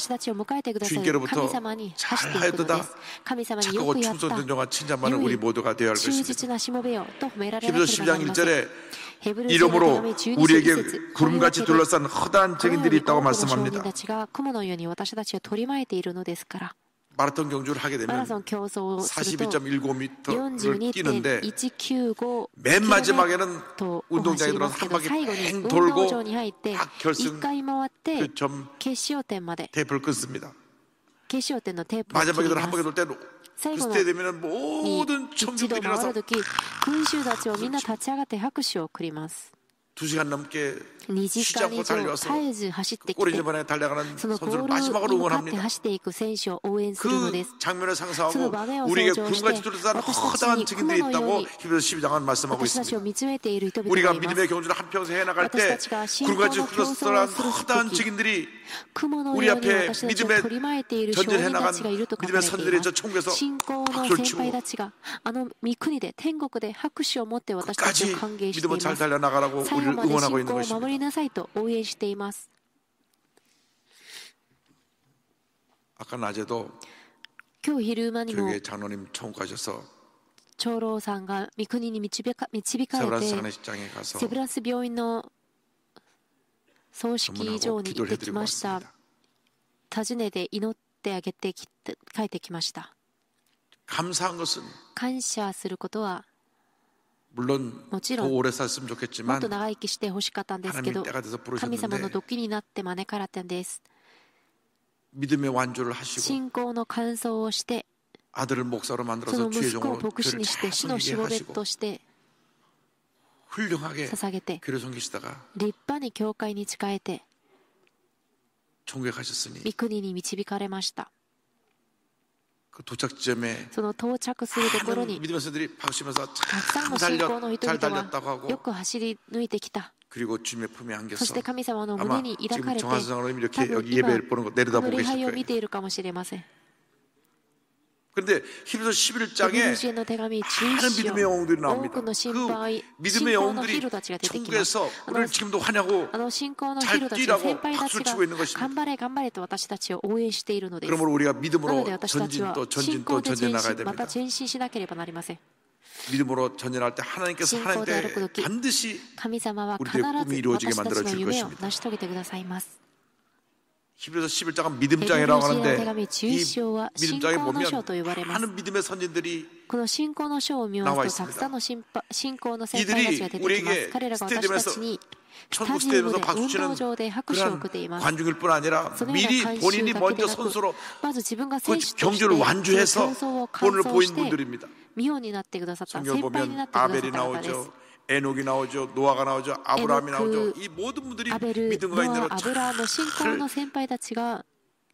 주님께로부터 잘하였도다 착하고 충성된 종아 칭찬받는 우리 모두가 되어야 할 것입니다. 히브리서 12장 1절에 이름으로 우리에게 구름같이 둘러싼 허다한 증인들이 있다고 말씀합니다. 마라톤 경주를 하게 되면 42.19m를 뛰는데 맨 마지막에는 운동장에 들어서 한 바퀴 팽 돌고 딱 결승 그 점 테이프를 끊습니다. 마지막에 들어 한 바퀴 돌 때 그 스테이에 되면 모든 청중들이 일어나서 2시간 넘게 쉬지 않고 달려와서 꼬리집안에 달려가는 선수를 마지막으로 응원합니다. 그 장면을 상상하고 우리에게 구름같이 둘러싼 허다한 증인들이 있다고 히브리서 12장은 말씀하고 있습니다. 우리가 믿음의 경주를 한평생 해나갈 때 구름같이 둘러싼 허다한 증인들이 우리 앞에 믿음의 전진해 나간 믿음의 선들의 저 천국에서 박수를 치고 끝까지 믿음을 잘 달려나가라고 우리를 응원하고 있는 것입니다. 아까 낮에도 저에게 장로님 천국 가셔서 세브란스 장례식장에 가서 전문하고 기도를 해드리고 왔습니다. 감사한 것은 물론 더 오래 살았으면 좋겠지만 하나님이 때가 돼서 부르셨는데 믿음의 완주를 하시고 아들을 목사로 만들어서 주의 종으로 교회를 잘 섬기게 하시고 훌륭하게 교회를 섬기시다가 천국에 가셨으니 그 도착 지점에 많은 믿음의 선들이 박수치면서 잘 달렸다고 하고 그리고 주님의 품에 안겨서 아마 지금 정한수 장로님 이렇게 여기 예배를 보는 거 내려다보고 계실 거예요. 그런데 히브리서 11장에 많은 믿음의 영웅들이 나옵니다. 그 믿음의 영웅들이 천국에서 우리를 지금도 환영하고 잘 뛰라고 박수를 치고 있는 것입니다. 그러므로 우리가 믿음으로 전진 또 전진해 나가야 됩니다. 믿음으로 전진할 때 하나님께서 하나님 때 반드시 우리의 꿈이 이루어지게 만들어 줄 것입니다. 히브리서 11장은 믿음장이라고 하는데 이 믿음장에 보면 많은 믿음의 선진들이 나와 있습니다. 이들이 우리에게 스테디움에서 천국 스테디움에서 박수치는 그런 관중일 뿐 아니라 미리 본인이 먼저 선수로 그 경주를 완주해서 본을 보인 분들입니다. 성경 보면 아벨이 나오죠. 에녹이 나오죠. 노아가 나오죠. 아브라함이 나오죠. 이 모든 분들이 믿음과 인내로 잘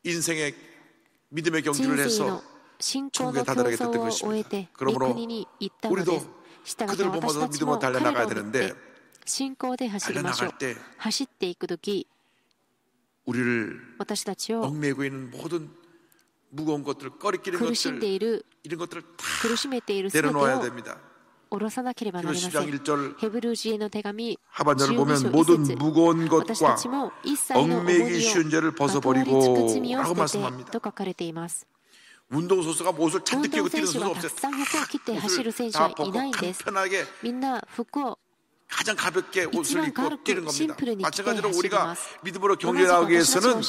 인생의 믿음의 경주를 해서 천국에 다다르게 됐던 것입니다. 그러므로 우리도 그들을 보면서 믿음으로 달려나가야 되는데 달려나갈 때 우리를 얽매이고 있는 모든 무거운 것들, 꺼리끼는 것들 이런 것들을 다 내려놓아야 됩니다. 히브리서 10장 1절 하반절을 보면 모든 무거운 것과 얽매이기 쉬운 죄를 벗어버리고 라고 말씀합니다. 운동선수가 옷을 잔뜩 끼고 뛰는 선수 없어요. 옷을 다 벗고 간편하게 가장 가볍게 옷을 입고 뛰는 겁니다. 마찬가지로 우리가 믿음으로 경주에 나가기 위해서는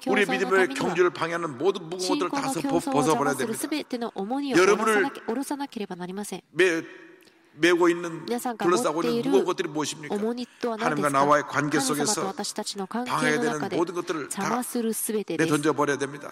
우리의 믿음의 경주를 방해하는 모든 무거운 것들을 다 벗어버려야 됩니다. 여러분을 메고 있는 둘러싸고 있는 무거운 것들이 무엇입니까? 하나님과 나와의 관계 속에서 방해가 되는 모든 것들을 다 내던져버려야 됩니다.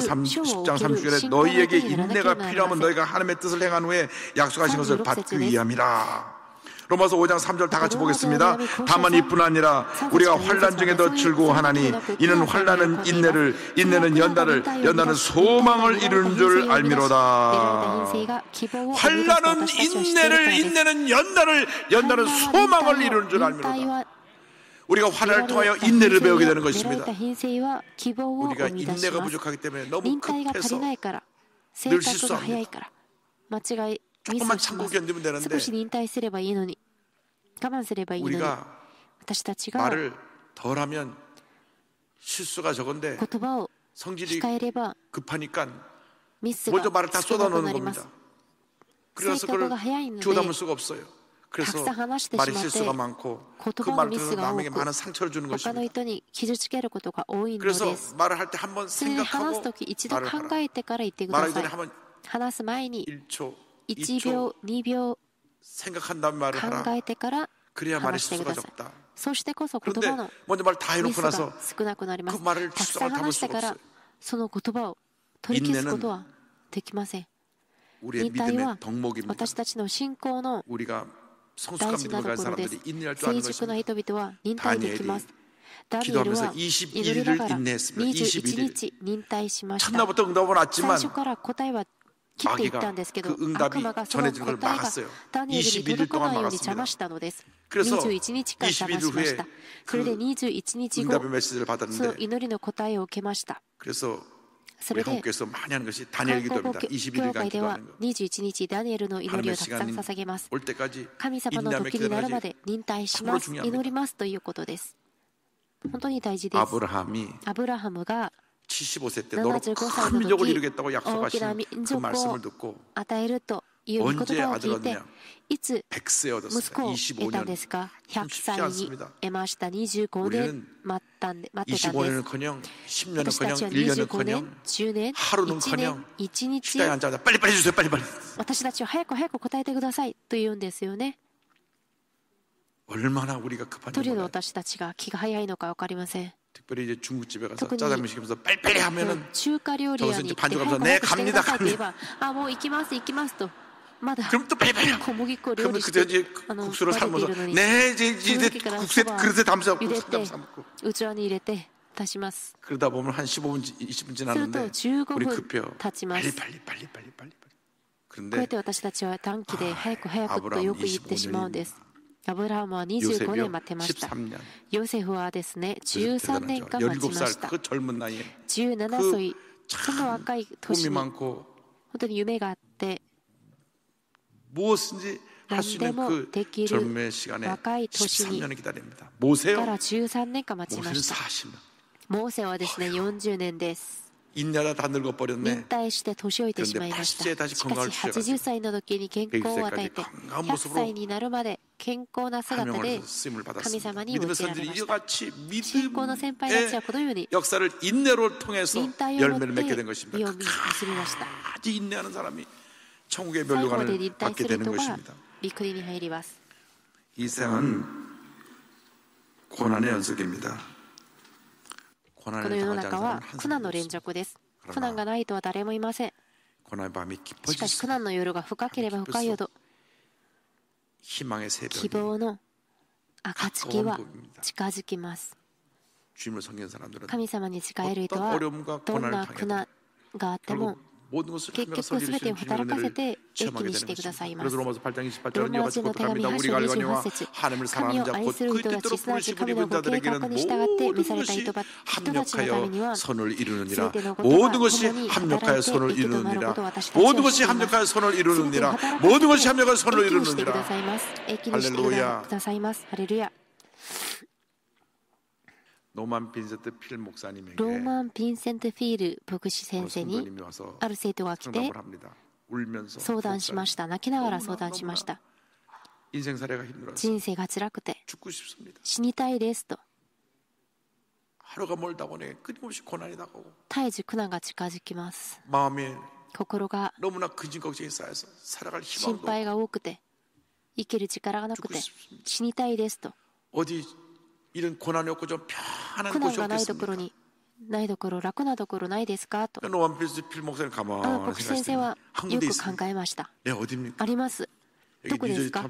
10장 30절에 너희에게 인내가 필요하면 너희가 하나님의 뜻을 행한 후에 약속하신 것을 받기 위함이라. 로마서 5장 3절 다 같이 보겠습니다. 다만 이뿐 아니라 우리가 환난 중에도 즐거워하나니 이는 환난은 인내를, 인내는 연단을, 연단은 소망을 이루는 줄 알미로다. 환난은 인내를, 인내는 연단을, 연단은 소망을 이루는 줄 알미로다. 우리가 환난을 통하여 인내를 배우게 되는 것입니다. 우리가 인내가 부족하기 때문에 너무 급해서 늘 실수합니다. 조금만 참고 견디면 되는데 우리가 말을 덜하면 실수가 적은데 성질이 급하니까 먼저 말을 다 쏟아놓는 겁니다. 그래서 그걸 주워담을 수가 없어요. 그래서 말이 실수가 많고 그 말을 들어서 남에게 많은 상처를 주는 것입니다. 그래서 말을 할 때 한번 생각하고 말을 하라. 말하기 전에 한번 1초, 2초 생각한 다음에 말을 하라. 그래야 말의 실수가 적다. 그런데 먼저 말 다 해놓고 나서 그 말을 실수가 담을 수가 없어요. 인내는 우리의 믿음의 덕목입니다. 우리가 성숙한 믿음을 가진 사람들이 인내할 줄 아는 것입니다. 다니엘이 기도하면서 21일을 인내했습니다. 21일. 첫날부터 응답은 왔지만 마귀가 그 응답이 전해지는 걸 막았어요. 21일 동안 막았습니다. 그래서 21일 후에 그 응답의 메시지를 받았는데 그래서 우리 한국에서 많이 하는 것이 다니엘 기도입니다. 21일간 기도하는 거. 하나님의 시간이 올 때까지 인내하며 기도하는 것이 참으로 중요합니다. 아브라함이 75세 때 너로 큰 민족을 이루겠다고 약속하신 그 말씀을 듣고 언제 아들 얻느냐? 100세 얻었어요. 25년. 쉽지 않습니다. 우리는 25년은커녕 10년은커녕 1년은커녕 하루는커녕 시간이 안 잡니다. 빨리빨리 주세요. 빨리빨리. 얼마나 우리가 급한지 몰라요. 특별히 이제 중국집에 가서 짜장면 시키면서 빨리빨리 하면은 저기서 이제 반죽하면서 네 갑니다. 그럼 또 빨리빨리 그러면 그때 이제 국수를 삶아서 네 이제 국수에 그릇에 담서 국수 담서 먹고 그러다 보면 한 15분 20분 지났는데 우리 급해요. 빨리 그런데 아브라함 25년입니다. 25年待ってました。ヨセフはですね、13年間待ちました。17歳、その若い年に本当に夢があって、何でもできる若い年にから13年間待ちました。モーセはですね、40年です。引退して年老いてしまいました。しかし80歳の時に健康を与えて100歳になるまで健康な姿で神様に用いられました。信仰の先輩たちはこのように忍耐をもって実を結びました。最後まで忍耐する人が御国に入ります。이 생은 고난의 연속입니다. この世の中は苦難の連続です。苦難がないとは誰もいません。しかし苦難の夜が深ければ深いほど希望の暁は近づきます。神様に仕える人はどんな苦難があっても結局すべてを働かせて益にしてくださいます。ローマ人の手紙8章28節、神を愛する人たち、すなわち神のご計画に従って召された人たちのためにはすべてのことが共に働いて益となることを私たちは知っています。すべて働いて益にしてくださいます。益にしてくださいます。ハレルヤ。ローマン・ヴィンセント・フィール牧師先生にある生徒が来て相談しました。泣きながら相談しました。人生が辛くて死にたいですと。絶えず苦難が近づきます。心が心配が多くて生きる力がなくて死にたいですと。이런 고난이 없고 좀 편안한 곳이 없겠습니까? ないどころ楽なところないですかと。ローマン・ヴィンセント・牧師先生はよく考えました。あります。どこですか？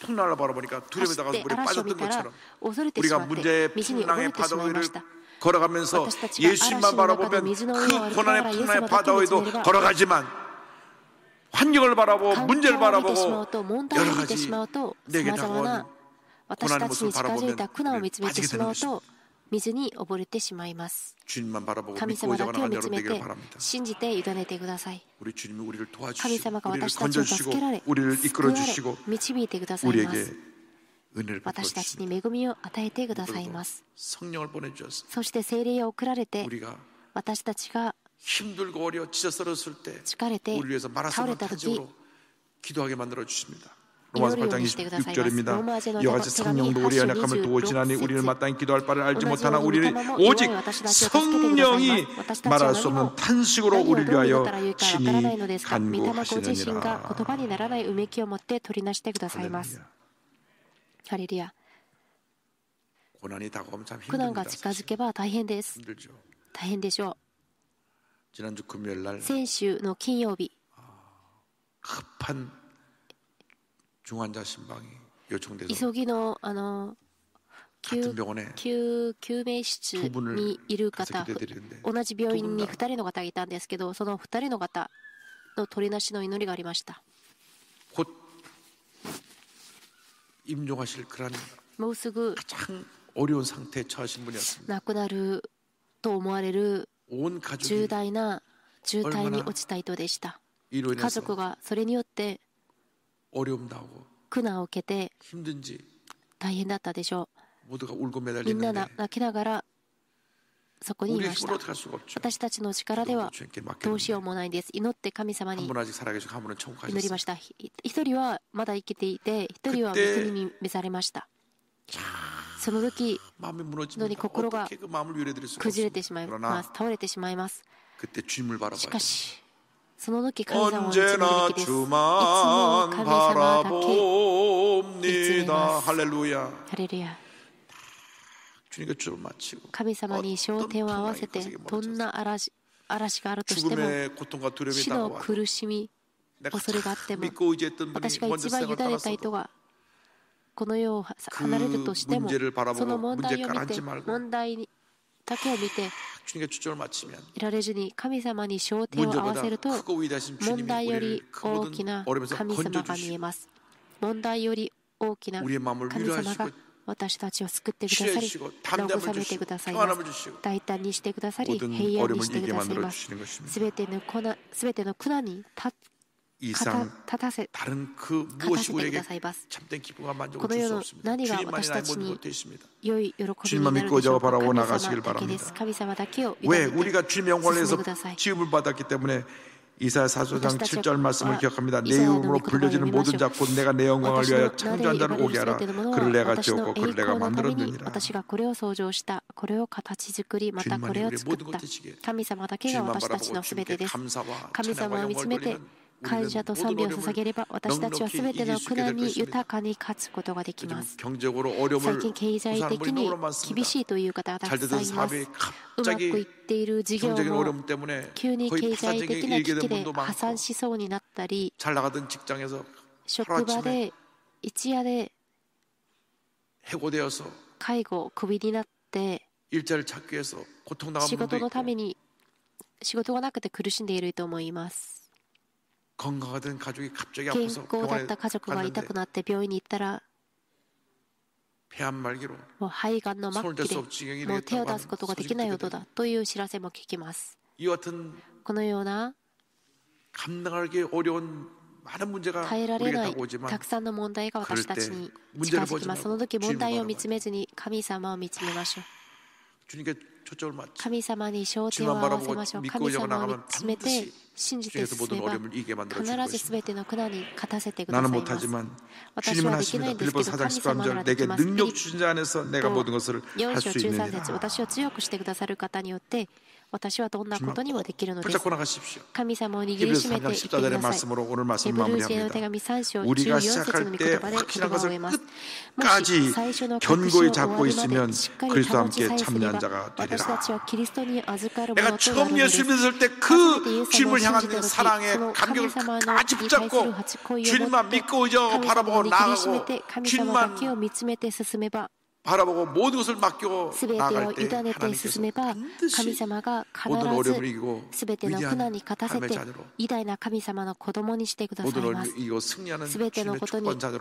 풍랑을 바라보니까 두려움에 나가서 물에 빠졌던 것처럼 우리가 문제의 풍랑의 바다 위를 걸어가면서 예수님만 바라보면 그 고난의 풍랑의 바다 위도 걸어가지만 환경을 바라보고 문제를 바라보고 여러 가지 내게 다가오는 고난의 모습을 바라보면 빠지게 되는 것입니다. 水に溺れてしまいます。 주님만 바라보고 神 믿고 様だけを 의지하는 見 여러분 つめ 되기를 て 바랍니다. 信じて委ねてください。 우리 주님이 우리를 神 도와주시고 様が 우리를 私たちを助 건져주시고 けられ、 우리를 救 이끌어 われ、 주시고 導いてくださいま 우리에게 す。 은혜를 私たち 베풀어 に 주십니다. 恵みを与えてくださいます。 성령을 보내주셔서 そして聖霊を送られて、 우리가 私たちが 힘들고 어려 지저스러웠을 때 疲れて 우리를 위해서 말할 수 倒れ 없는 た時、 탄식으로 기도하게 만들어 주십니다. 로마서 8장 祈るようにしてくださいます。 26절입니다. ローマ人の 이와 같이 手紙 성령도 우리의 8章 연약함을 도우시나니 우리를 26 마땅히 기도할 바를 알지 同じ 못하나 ように 우리를 御霊も 오직 弱い私たちを助けてくださいます。 성령이 私たちは 말할 수 何 없는 を 탄식으로 何を 우리를 どういうこ 위하여 とら言うかわからないのですが、御霊ご自身が 간구하시느니라. 言葉にならないうめきを持って取りなしてくださいます。 할렐루야. ハレルヤ。 고난이 다가오면 참 苦難が 힘듭니다. 近づけば大変です。 힘들죠. 大変でしょ 지난주 금요일 날 う。先週の金曜日、 급한 중환자 신방이 요청돼서 急ぎの 같은 병원에 救命室にいる 가서 方、 기도해드리는데 同じ病院に2人の方がいたんですけど、その2人の方の取りなしの祈りがありました。 곧 임종하실 그런 もうすぐ 가장 어려운 상태에 처하신 분이었습니다. 亡くなると思われる 온 重 가족이 大な渋滞に落ちた人でした。 이로 家 인해서 族がそれによって 어려움 나오고 苦難を受けて 힘든지 大変だったでしょ 모두가 울고 う。みんな 매달리는데 泣きながらそこにい 우리의 まし 힘으로 た。 어떻게 할 수가 없죠. 私たちの力では 주님께 どうしよう 맡겼는데 もないんです。祈って神様 한 に 분은 아직 살아계시고 한 분은 천국 祈りま 가셨어요. した。一人はまだ生きていて、一人は御国に召されました。その時 마음이 のに 무너집니다. 心が 어떻게 그 마음을 위로해드릴 수가 崩れ 없습니다. てしまいま 그러나 す。倒れてしまいます。 그때 주님을 し 바라봐요. かしその時神様を見つめる 언제나 べきです。いつも 주만 神様だけ 바라봅니다. 할렐루야. ハレルヤ。 주님께 주를 마치고 神様に焦点を合わせて、どんな嵐があるとしても、 죽음의 고통과 두려움이 死の 다가와도 苦しみ、 내가 恐れがあっても、 믿고 의지했던 私 분이 が 먼저 一番委 세상을 ねた人 떠났어도 がこの世を離れるとしても、 문제를 바라보고 その問題を見 문제 て、 깔아앉지 말고 問題だけを見て 주님께 초점을 맞추면 いられずに、神様に焦点を合わ 문제보다 せると、 크고 위대하신 問 주님이 題より 우리를 그 大き 모든 な 어려움에서 神様が見え 건져주시고 ます。問題より大きな 우리의 마음을 神様が 위로하시고 私たちを救ってくださり、 치료해주시고 담대함을 慰めて 주시고 くださいます。 평안함을 주시고 大胆にしてくださり、 모든 平安に 어려움을 してく 이기게 ださい 만들어 ます。 주시는 것입니다. すべての苦難に立 이상 たせ 다른 그 勝た 무엇이 せてく 우리에게 ださいます。 참된 기쁨과 こ 만족을 の 줄 世 수 の 없습니다. 何が 주님만이 私 나의 たち 모든 に 것도 있습니다. 良い喜びに 주님만 なる 믿고 でしょうか。 바라보고 神 나가시길 様だけです。 바랍니다. 神様だけを委 왜 ねて 우리가 주님의 영광을 進め 위해서 ください。 지음을 받았기 때문에 이사야 4장 7절 말씀을 기억합니다. 내 이사야의 이름으로 불려지는 모든 자 곧 내가 내 영광을 위하여 창조한 자를 오게 하라. 그를 내가 지었고 그를 내가 만들었느니라. 私がこれを創造した、これを形作り、またこれを作った。神様だけが私たちのすべてです。神様を見つめて感謝と賛美を捧げれば、私たちはすべての苦難に豊かに勝つことができます。最近経済的に厳しいという方がたくさんいます。うまくいっている事業も急に経済的な危機で破産しそうになったり、職場で一夜で介護クビになって仕事のために仕事がなくて苦しんでいると思います。健康だった家族が痛くなって病院に行ったら、もう肺がんの末期でもう手を出すことができないほどだという知らせも聞きます。このような耐えられないたくさんの問題が私たちに近づきます。その時問題を見つめずに神様を見つめましょう。神様に焦点を合わせましょう。神様を見つめて信じて進めば必ず全ての苦難に勝たせてくださいます。私はできないんですけど神様ならできます。4章13節、私を強くしてくださる方によって私はどんなことにもできるのです。神様を握りしめていってください。ヘブル人への手紙3章14節の御言葉で言葉を終えます。もし最初の確信を終わりまでしっかり保ちさえすれば、私たちはキリストに預かるものとなるのです。初めてイエス様を信じた時、その神様のに対する初恋を持って神様を握りしめて神様だけを見つめて進めば、すべてを委ねて進めば、神様が必ずすべての苦難に勝たせて偉大な神様の子供にしてくださいます。すべてのことに勝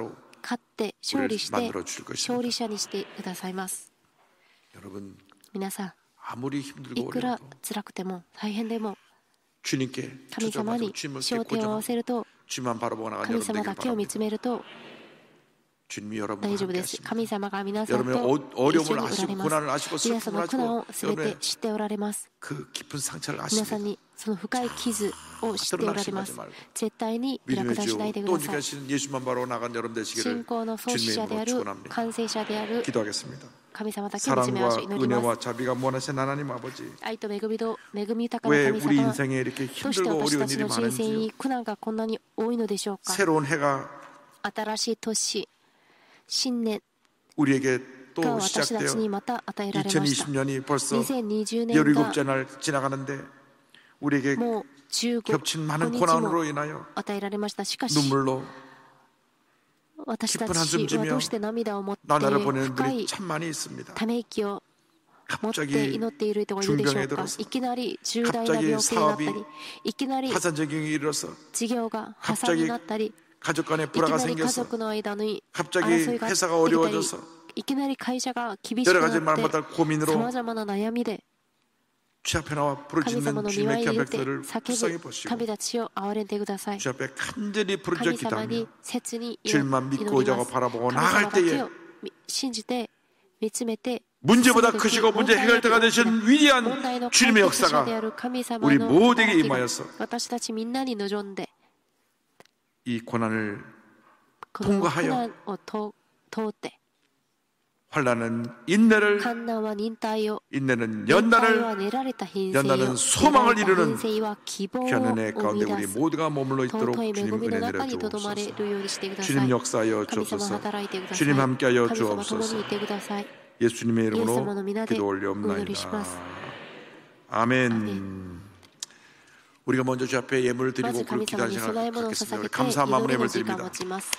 って勝利して勝利者にしてくださいます。皆さん 아무리 힘들고 いくら 어려워도 辛くても大変でも 주님께 神様に 주님을 焦点を合わせると 주님만 바라보고 나간 神様 여러분 だ 되길 けを見つ 바랍니다. めると 주님이 여러분과 大丈夫 함께 です。 하십니다. 神様が皆さんと 여러분의 一緒に 어려움을 おら 아시고 れます。 고난을 아시고 皆さん 슬픔을 の苦難 아시고 をすべて 여러분의 知っておられます。 그 깊은 상처를 皆さん 아십니다. にその深い傷を知っておられます。絶対に落 믿음의 胆しないで 주 く 또 ださい。 지키신 예수만 바라보고 나간 여러분 信 되시기를 仰の創始 주님의 者であ 이름으로 る 축원합니다. 完成者である 기도하겠습니다. 神様だけを見つめましょう。 사랑과 祈ります。 은혜와 자비가 무한하신 하나님 아버지 愛と恵み豊かな 왜 神 우리 様、 인생에 이렇게 どうして 힘들고 私 어려운 たち 일이 の人生 많은지요. に苦難がこんなに多いのでしょうか。 새로운 해가 新しい年、新年 우리에게 が 또 私たち 시작되어 にまた与えられました。 2020년이 벌써 2020年が 17째 날 지나가는데 우리에게 もう15 겹친 많은 日 고난으로 も 인하여 与えられました。しかし 눈물로 私た 깊은 ち 한숨 は 지며 どうして涙を持って 나날을 보내는 深 분이 い 참 많이 있습니다. ため息を持って 갑자기 祈っている人がいるでしょ 중병에 うか。 들어서 いきなり重大な 갑자기 病気になったり 사업이 いきなり 파산적인 일이라서 事業が破産になったり 가족 간에 いき 불화가 なり家 생겨서 族の間に 갑자기 争いが 회사가 できたり 어려워져서 いきなり会社が厳しく 여러 가지 な 말 って 못할 さ 고민으로 まざまな悩みで 주 앞에 나와 神様 부르짖는 の御 주님의 前に出て 기한 백성들을 叫 불쌍히 ぶ 보시고 神たちを憐れんでください。 주 앞에 간절히 부르짖어 神様 기도하며 に切に祈 주님만 り 믿고 ま 의지하고 す。 바라보고 神様 나아갈 だけ 때에 を信じて見つめて 문제보다 進むべき 크시고 문제 해결자가 되신 問 위대한 題の解 주님의 決者 역사가 である神様 우리 の 모두에게 働きが 임하여서 私たちみんなに望んで 이 고난을 この苦 통과하여 難を通って 환난은 인내를 患難は忍耐を 인내는 忍耐は 연단을 練られた品性を 연단은 소망을 練られた 이루는 品性は希望を 귀한 生 은혜 み 가운데 出 우리 す 모두가 머물러 있도록 尊い恵 주님 みの 은혜 中にとどまれ 내려주옵소서. るようにしてくださ 주님 い。 역사하여 神様 주옵소서. 働いてください。 주님 함께하여 神様共に 주옵소서. いてください。 예수님의 イエス様 이름으로 の皆で 기도 お祈り 올려옵나이다. します 아멘. 우리가 먼저 주 앞에 예물을 ま 드리고 ず神 기도할 様に 시간을 供え物を 갖겠습니다. 捧 우리 げて 감사한 마음으로 祈り 예물 の時間を 드립니다. 持ちます。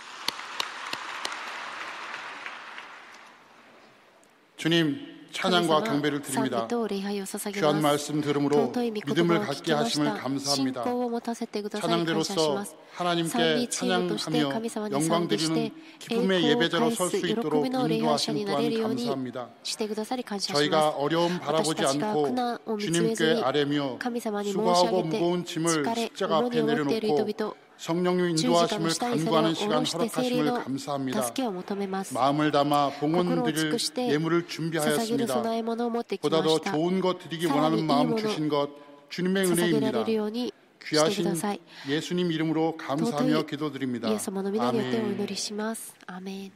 주님 찬양과 경배를 賛美 드립니다. と礼拝を捧げ 귀한 ます。 말씀 들음으로 尊い御言 믿음을 葉を聞 갖게 きまし 하심을 た。信 감사합니다. 仰を持たせてください。感謝し 찬양대로서 ます。賛 하나님께 美チームとして 찬양하며 神様に 영광 賛美し 드리는 て栄 기쁨의 光を 예배자로 返 설 す 수 喜 있도록 びの礼拝者 인도하심 になれる 또한 ように 감사합니다. してくださり感謝しま 저희가 す。 어려움 私 바라보지 たちが苦 않고 難を見つめず 주님께 に 아뢰며 神様に申し上 수고하고 げて 무거운 짐을 疲れ 십자가 重荷 앞에 を持っている人 내려놓고 々 성령님 十字架の 인도하심을 下にそれを 간구하는 下 시간 ろして聖霊 허락하심을 の 감사합니다. 助けを求めます。 마음을 담아 心を尽 봉헌드릴 くして 예물을 捧げる 준비하였습니다. 供え物を持ってき 보다 ま 더 した。 좋은 것 드리기 さらにいい 원하는 も 마음 の 주신 것 주님의 捧げら 은혜입니다. れるようにしてく 귀하신 ださい。 예수님 이름으로 尊 감사하며 い 기도드립니다. イエス様の皆によってお 아멘. 祈りします。アーメン。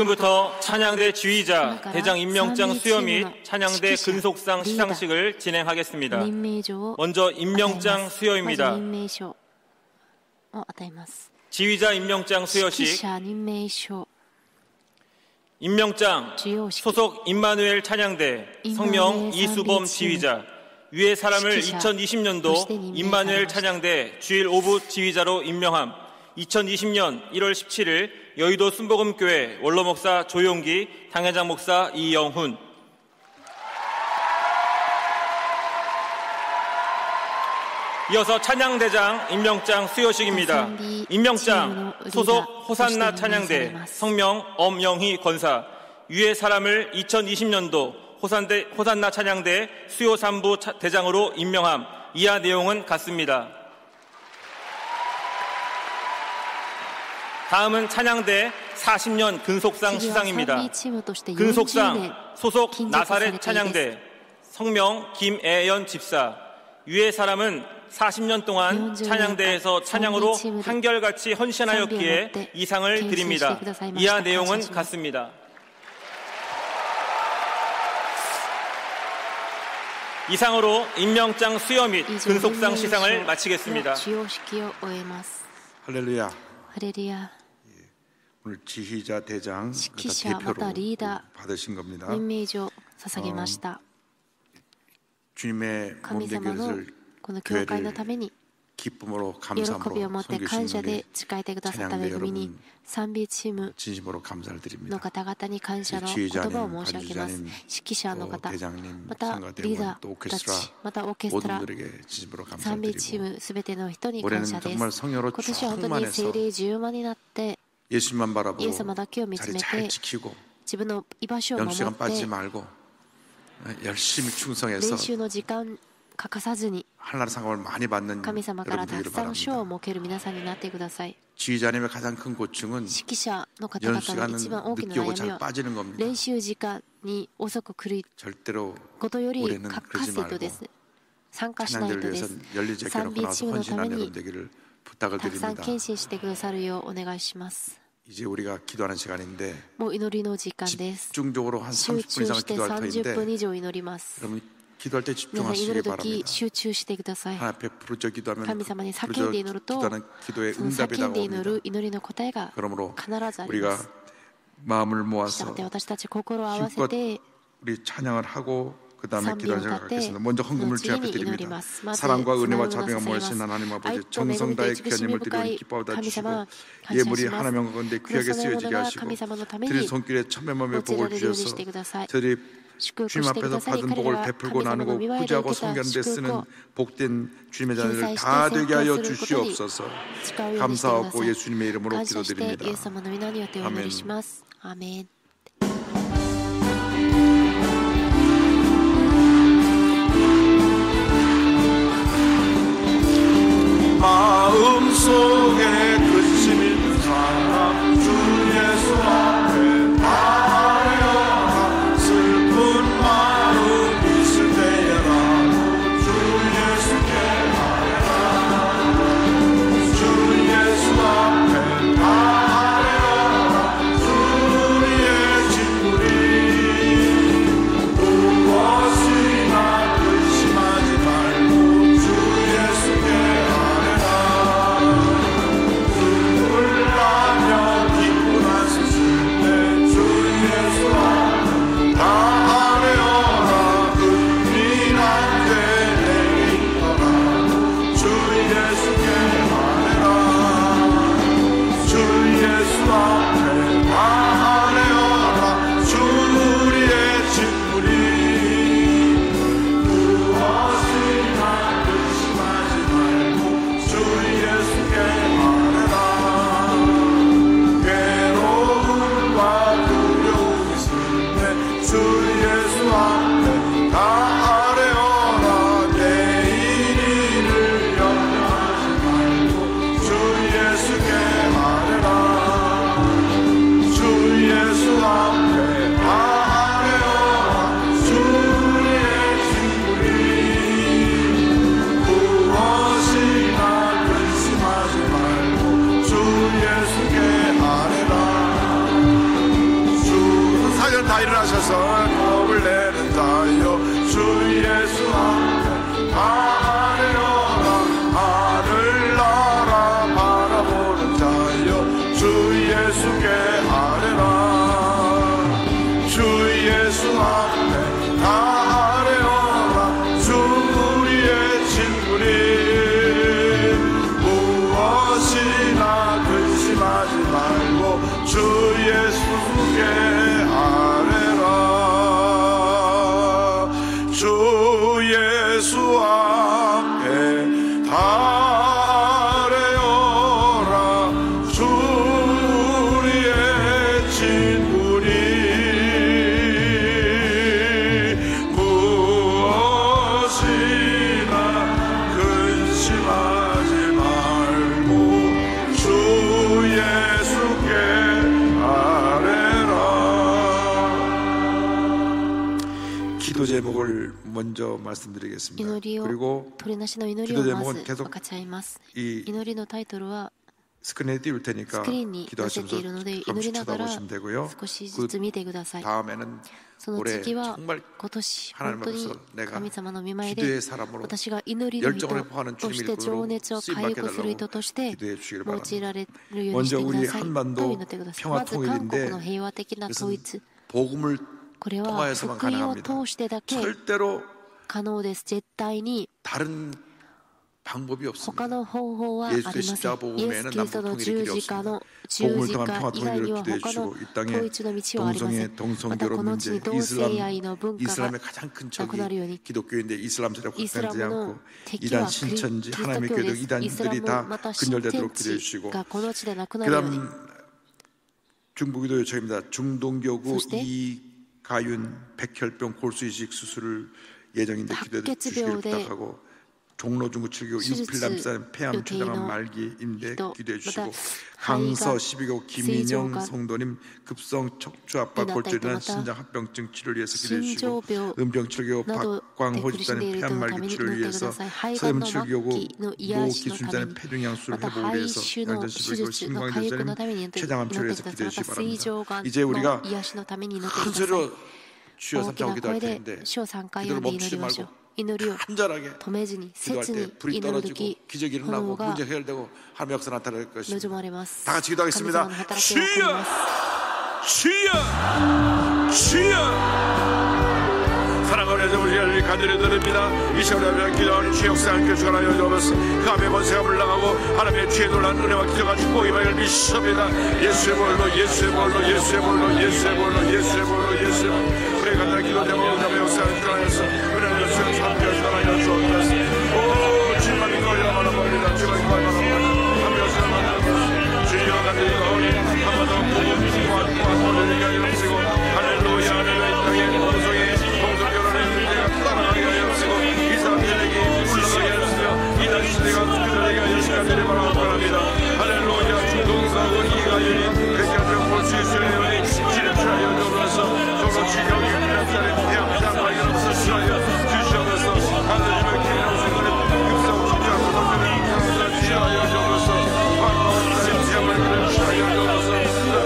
지금부터 찬양대 지휘자 대장 임명장 수여 및 찬양대 근속상 시상식을 진행하겠습니다. 먼저 임명장 수여입니다. 지휘자 임명장 수여식. 임명장 소속 임마누엘 찬양대 성명 이수범 지휘자. 위의 사람을 2020년도 임마누엘 찬양대 주일 오부 지휘자로 임명함. 2020년 1월 17일 여의도 순복음교회 원로목사 조용기, 당회장 목사 이영훈. 이어서 찬양대장 임명장 수여식입니다. 임명장 소속 호산나 찬양대 성명 엄영희 권사. 위의 사람을 2020년도 호산나 찬양대 수요 3부 대장으로 임명함. 이하 내용은 같습니다. 다음은 찬양대 40년 근속상 시상입니다. 근속상 소속 나사렛 찬양대 성명 김애연 집사. 위의 사람은 40년 동안 찬양대에서 찬양으로 한결같이 헌신하였기에 이 상을 드립니다. 이하 내용은 같습니다. 이상으로 임명장 수여 및 근속상 시상을 마치겠습니다. 할렐루야. 할렐루야. 오늘 지휘자 대장 대표로 받으신 겁니다. 주님의 몸된 교회를 기쁨으로 감사함으로 섬기시는 우리 찬양대 여러분 진심으로 감사를 드립니다. 지휘자님, 반주자님, 또 대장님, 성가대원, 또 오케스트라 모든 분들에게 진심으로 감사드리고 올해는 정말 성령으로 충만해서 예수님만 바라보고 자리 잘 지키고 연수시간 빠지지 말고 열심히 충성해서 하나님의 상급을 많이 받는 여러분 되기를 바랍니다. 지휘자님의 가장 큰 고충은 연수시간은 늦게 오고 잘 빠지는 겁니다. 절대로 올해는 그러지 말고 찬양대를 위해서 열리제게 놓고 나와서 헌신하는 여러분 되기를 부탁을 드립니다. 이제 우리가 기도하는 시간인데 집중적으로 한 30분 이상 기도할 터인데 여러분 기도할 때 집중하시기 바랍니다. 하나님 앞에 부르짖어 기도하면 부르짖어 기도하는 기도의 응답이 다가옵니다. 그러므로 우리가 마음을 모아서 힘껏 우리 찬양을 하고 그 다음에 기도하는 시간을 갖겠습니다. 먼저 헌금을 주 앞에 드립니다. 사랑과 은혜와 자비가 모이신 하나님 아버지 정성 다해 귀한 예물 드리오니 기뻐하다 주시고 예물이 하나님 가운데 귀하게 쓰여지게 하시고 드린 손길에 천매만의 복을 주셔서 저희 주님 앞에서 받은 복을 베풀고 나누고 구제하고 섬기는 데 쓰는 복된 주님의 자녀들 다 되게 하여 주시옵소서. 감사하고 예수님의 이름으로 기도드립니다. 아멘. 마음속에 근심 있는 사람 주 예수 앞에 아뢰어라. 슬픈 마음 있을 때에라도 주 예수께 아뢰라. 주 예수 앞에 아뢰어라. 주 먼저 말씀드리겠습니다. 祈りを 그리고 取りなしの祈り 기도 をま 제목은 ず 계속 分かち合います。 이 祈りのタイトルは 스크린에 띄울 테니까 スクリーンに載せて 기도하시면서 いるので、祈り 조금씩 ながら 쳐다보시면 되고요. 少しずつ見てください。 다음에는 その 올해 次は 정말 今年 하나님 本当に 앞에서 내가 神様の御前で 기도의 사람으로 私が祈りの人 열정을 포하는 とし 주님의 て情 일꾼으로 熱を回復する人として 기도해 주시기를 用いら 바랍니다. れるようにし 먼저 てく 우리 ださいと 한반도 祈ってください。 평화 まず韓国 통일인데 の平和的な統一、 복음을 これは 통하여서만 福音を 가능합니다. 通してだけ 절대로 可能です。絶対に 다른 방법이 他 없습니다. の方法はありません。 예수의 십자가 イエ 복음에는 ス・キリストの 남북 十 통일의 字架 길이 の 없습니다. 十 복음을 字 통한 架 평화 以外に 통일을 は 기도해 他の 주시고 이 땅에 統一の道はありませ 동성애 ん。また 동성결혼 この地 문제 に同性愛の文化が 이슬람의 가장 큰 なくなるよう 적이 に 기독교인데 이슬람 세력イスラ 확산되지 ム 않고 の敵 이단 はキリ 신천지 スト 하나님의 教 교회들 です。イスラ 이단들이 ム 다 また新天 근절되도록 기도해 地 주시고 がこの地でなくなるように。 그다음 중부기도 요청입니다. 중동교구 그때 이가윤 백혈병 골수이식 수술을 예정인데 기도해 주시기를白血病で 부탁하고 종로 중구 7교 手術 유필남산 폐암 予定の 초장암 말기인데 人 기도해 ま 주시고 た 강서 肺が 12교 膵 김인영 臓が 성도님 급성 척추압박 네, 골절이나 맞다. 신장 합병증 치료를 위해서 기도해 주시고 신조병 은병 7교 나도 박광호 네, 집사님 그러신데 폐암 말기 이런 치료를 위해서 가면이 있는데 서점 그다사이 7교구 하이가 노 이해하시는 기순자님 가면이 폐중양수를 맞다. 회복을 위해서 하이슈노 양전 11교 수술의 신광 회복의 집사님 최장암 치료를 위해서 기도해 주시기 바랍니다. 이제 水 우리가 の癒しのために祈って 큰 ください。 소리로 주여 大 삼 き 차고 な 기도할 声で 텐데 主を3回 기도를 呼んで祈 멈추지 りましょ 말고 う。祈りを 간절하게 止めずに 기도할 切 때 に 불이 祈ると 떨어지고 き 기적이 일어나고 炎が 문제 해결되고 하나님의 역사 나타날 望 것입니다. まれます。 다 같이 神 기도하겠습니다. 様の働きが起こります。 주여 주여 사랑하는 여러분 우리를 간절히 드립니다. 이 시간에 우리가 기도하는 주의 역사 함께 주관하여 주옵소서. 그 앞에 권세가 물러가고 하나님의 주의 놀라운 은혜와 기도가 축복이 임하기를 믿습니다. 예수의 볼로 예수의 볼로 예수의 볼로 예수의 볼로 예수의 볼로 예수의 볼로 우리의 간절한 기도 제목으로 하나님의 역사를 주관하여서 은혜를 주시는 함께 주관하여 주옵소서. 오 주님만 믿어야 말아버리다 주님만 믿어야 말아버리다 함께 주시는 만나고 주여 간절히 기도하니 한번 더 보고 보내게 하여 주시고 할렐루야 할렐루야 이 땅에 동성결혼의 문제가 따라가게 하여 주시고 이 사람들에게 물러가게 하여 주시며 이단 시대가 그들에게 하여 주시며 드리 바랍니다. 할렐루야 중동사고 이가윤이 백혈병 볼수 있으려니 진행하여 주옵소서. 서로 지경이 필요한자리 태양장 발견하면서 주하여 주시옵소서. 하늘님의 기회로 생각을 급성 주자 고등들을 향하여 주시하여 주옵소서. 광화문 세상을 그려 주시하여 주옵소서.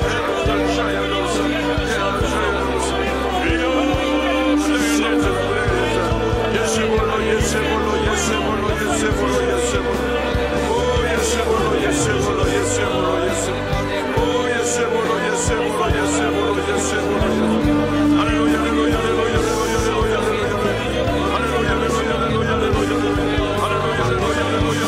대로들 주시하여 주옵소서. 대로들 주시하여 주옵소서. 예수볼로 예수볼로 예수볼로 예수볼로 예수볼로 오 예수볼로 예수볼로 예수볼로 예수 오 예수볼로 예수볼로 예수볼로 예수볼로 할렐루야 할렐루야 할렐루야 할렐루야 할렐루야 할렐루야 할렐루야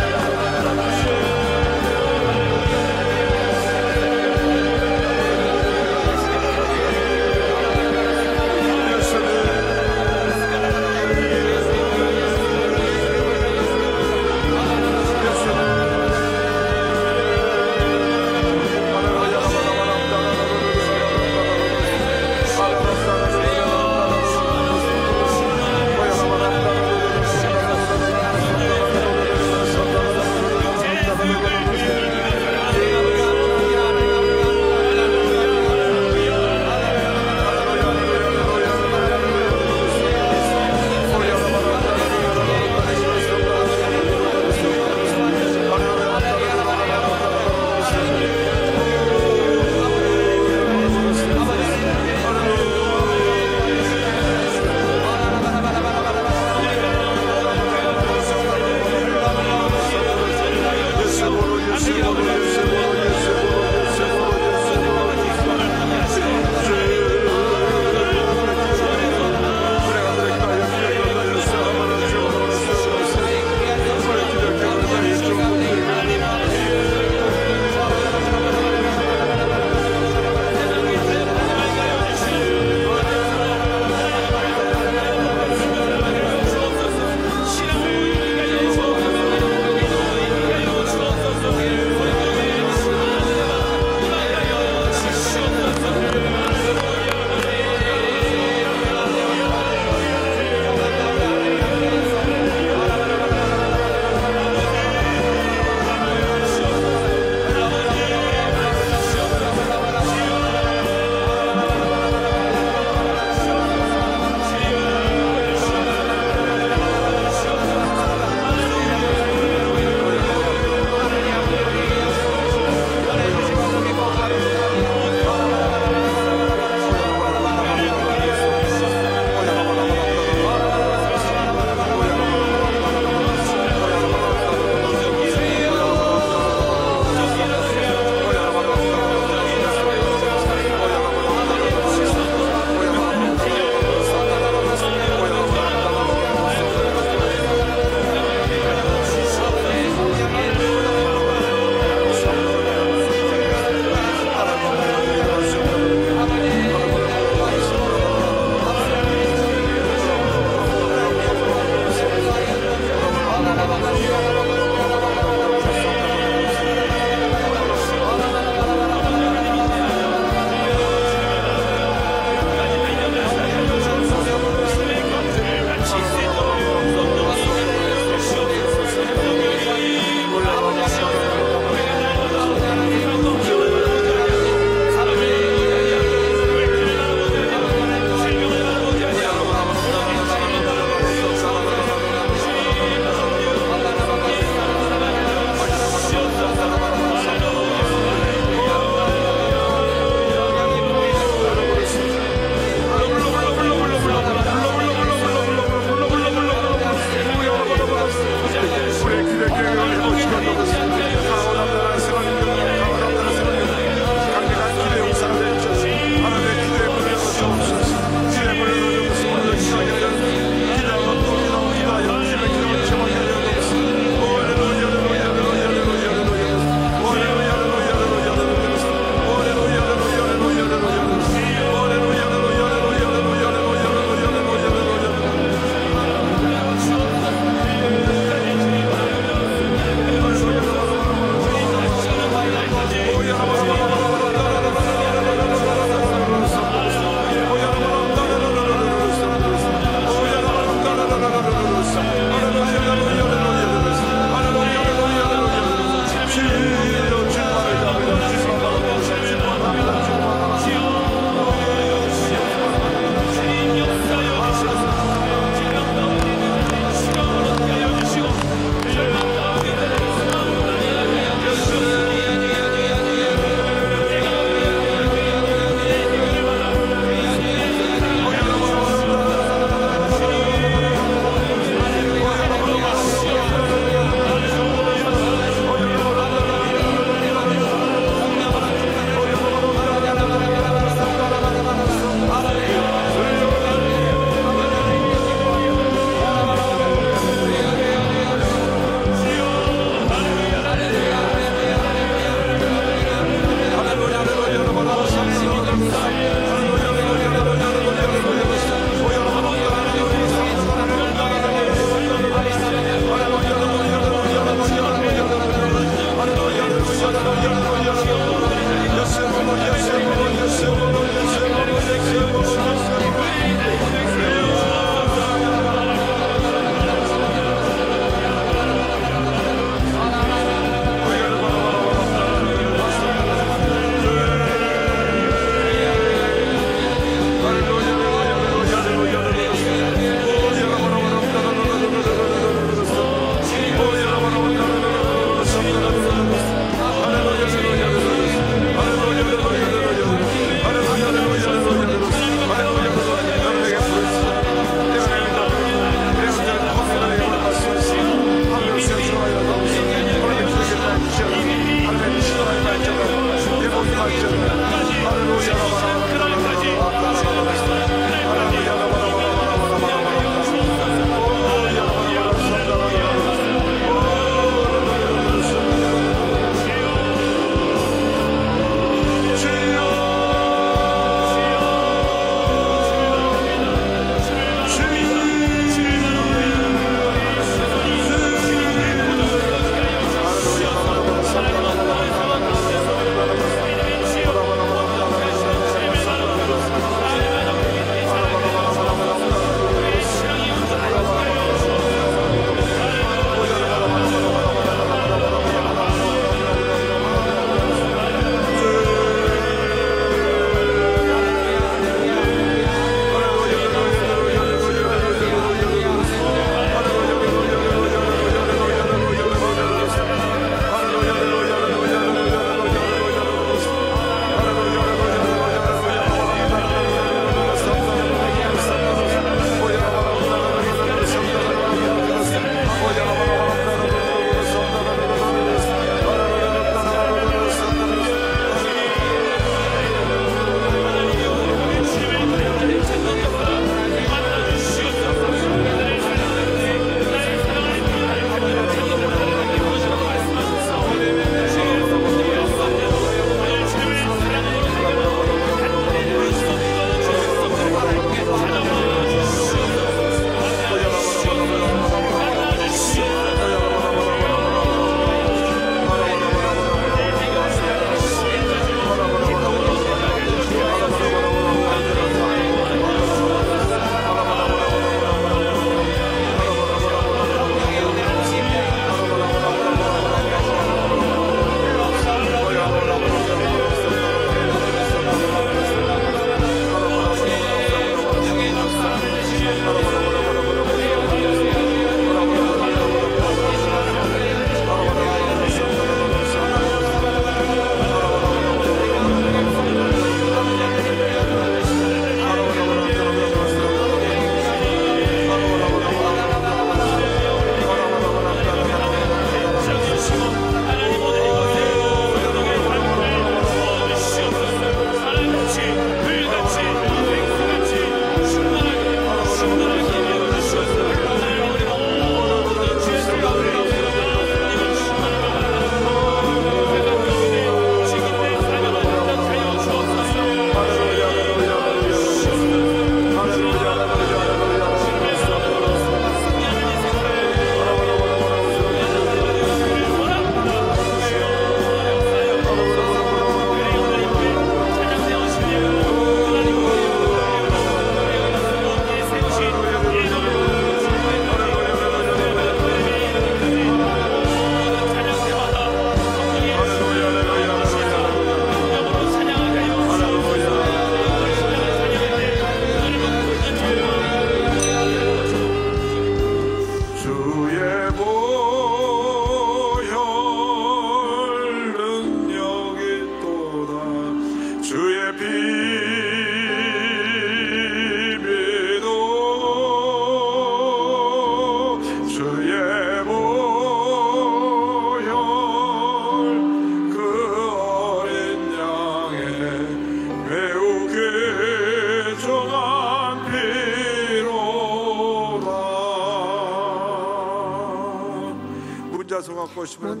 혼자서 갖고 오시면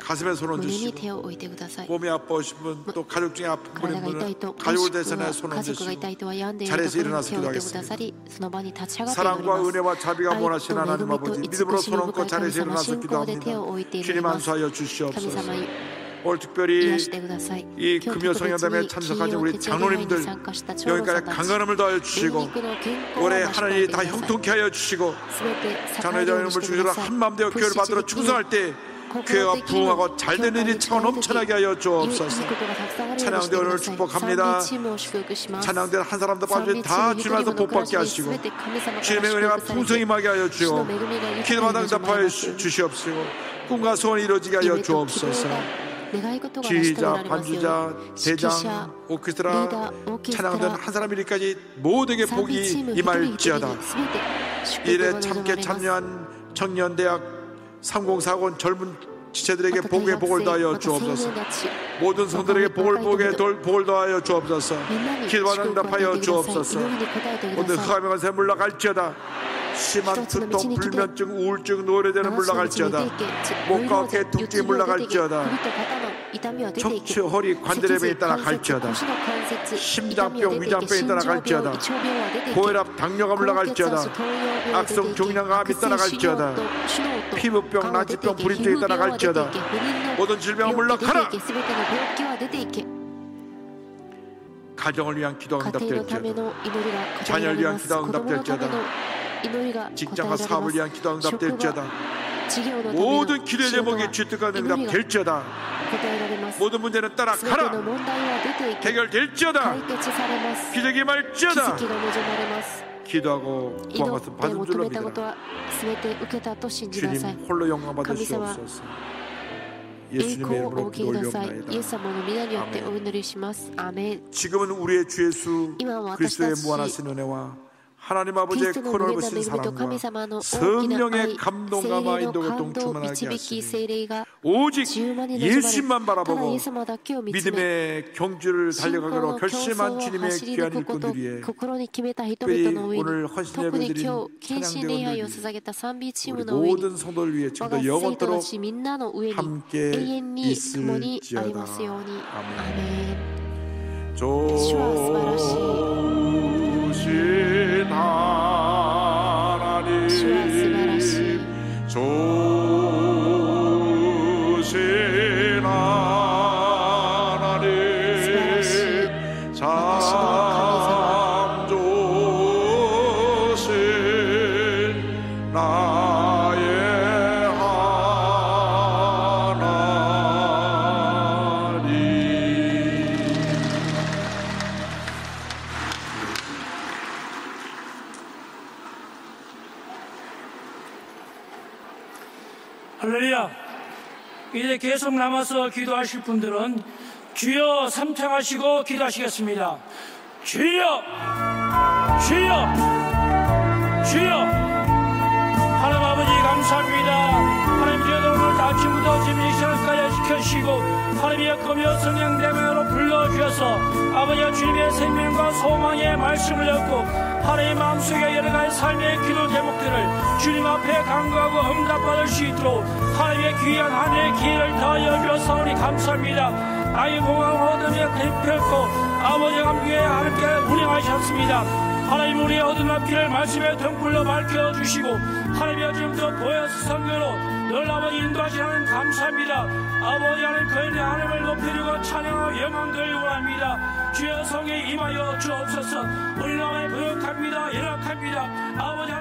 가슴에 손 얹으시고, 몸이 아파오신 분, 또 가족 중에 아픈 분은 가족을 대신해 손 얹으시고 자리에서 일어나서 기도하겠습니다. 사랑과 은혜와 자비가 원하시는 하나님 아버지, 믿음으로 손 얹고 자리에서 일어나서 기도합니다. 주님 안수하여 주시옵소서. 오늘 특별히 이 금요성령담에 참석하신 우리 장로님들 여기까지 강건함을 더하여 주시고, 올해 하나님이 다 형통케 하여 주시고, 장로님을 중심으로 한마음 되어 교회를 받들어 충성할 때 교회가 부흥하고 잘되는 일이 차고 넘쳐나게 하여 주옵소서. 찬양대 오늘 축복합니다. 찬양대 한 사람도 빠지지 다 주님께서 복받게 하시고 주님의 은혜가 풍성히 임하게 하여 주시고 기도마다 응답하여 주시옵시고 꿈과 소원이 이루어지게 하여 주옵소서. 지휘자, 반주자, 대장, 오케스트라, 찬양된 한 사람 이리까지 모두에게 복이 임할지어다. 이래 참게 참여한 청년대학 3040 젊은 지체들에게 복의 복을 더하여 주옵소서. 모든 성들에게 복을 더하여 주옵소서. 기도와 응답하여 주옵소서. 오늘 흑암의 새 물러갈지어다. 심한 두통, 불면증, 우울증, 노래되는 물러갈지어다. 목과 어깨 통증이 물러갈지어다. 척추, 허리, 관절의 병이 따라갈지어다. 심장병, 위장병이 따라갈지어다. 고혈압, 당뇨가 물러갈지어다. 악성 종양암이 따라갈지어다. 피부병, 나치병, 불임증이 따라갈지어다. 모든 질병은 물러가라. 가정을 위한 기도가 응답될지어다. 자녀를 위한 기도가 응답될지어다. 직장과 사업을 위한 기도가 응답될지어다. 모든 기도의 제목이 주뜻과 응답될지어다. 모든 문제는 따라가라. 해결될지어다. 기적이 임할지어다. 기도하고 구한 것은 받은 줄로 믿으라. 주님 홀로 영광 받으시옵소서. 예수님의 이름으로 기도 올려옵나이다. 아멘. 지금은 우리의 주 예수 그리스도의 무한하신 은혜와 하나님 아버지의 코너를 보신 사랑과 성령의 감동감과 인도가 동충만하게 하시니 오직 예수님만 바라보고 믿음의 경주를 달려가기로 결심한 주님의 귀한 일꾼들이에 특별히 오늘 헌신 예배드린 찬양대원들이 우리 모든 성도를 위해 지금도 영원토록 함께 있을지어다. 아멘. 조신 하나님 조신 하나님 참 조신 나의 하나님. 할렐루야. 이제 계속 남아서 기도하실 분들은 주여 삼창하시고 기도하시겠습니다. 주여 주여 주여. 하나님 아버지 감사합니다. 하나님 저희도 오늘 아침부터 지금 이 시간까지 지켜주시고 하나님의 금요 성령대면으로 불러주셔서 아버지와 주님의 생명과 소망의 말씀을 듣고 하나님 마음속에 여러 가지 삶의 기도 제목들을 주님 앞에 간구하고 응답받을 수 있도록 하나님의 귀한 하늘의 기회를 더하여 주셔서 감사합니다. 나의 공항 얻으며 대표했고 아버지와 함께 하나님께 운행하셨습니다. 하나님 우리의 어두운 앞길을 말씀의 등불로 밝혀주시고 하나님의 지금도 보여서 성령으로 늘 아버지 인도하시는 감사합니다. 아버지 하나님 그의 하나님을 높여주고 찬양하고 영광 돌리고 원합니다. 주여 성에 임하여 주옵소서. 우리 나라에 거역합니다. 연락합니다. 아버지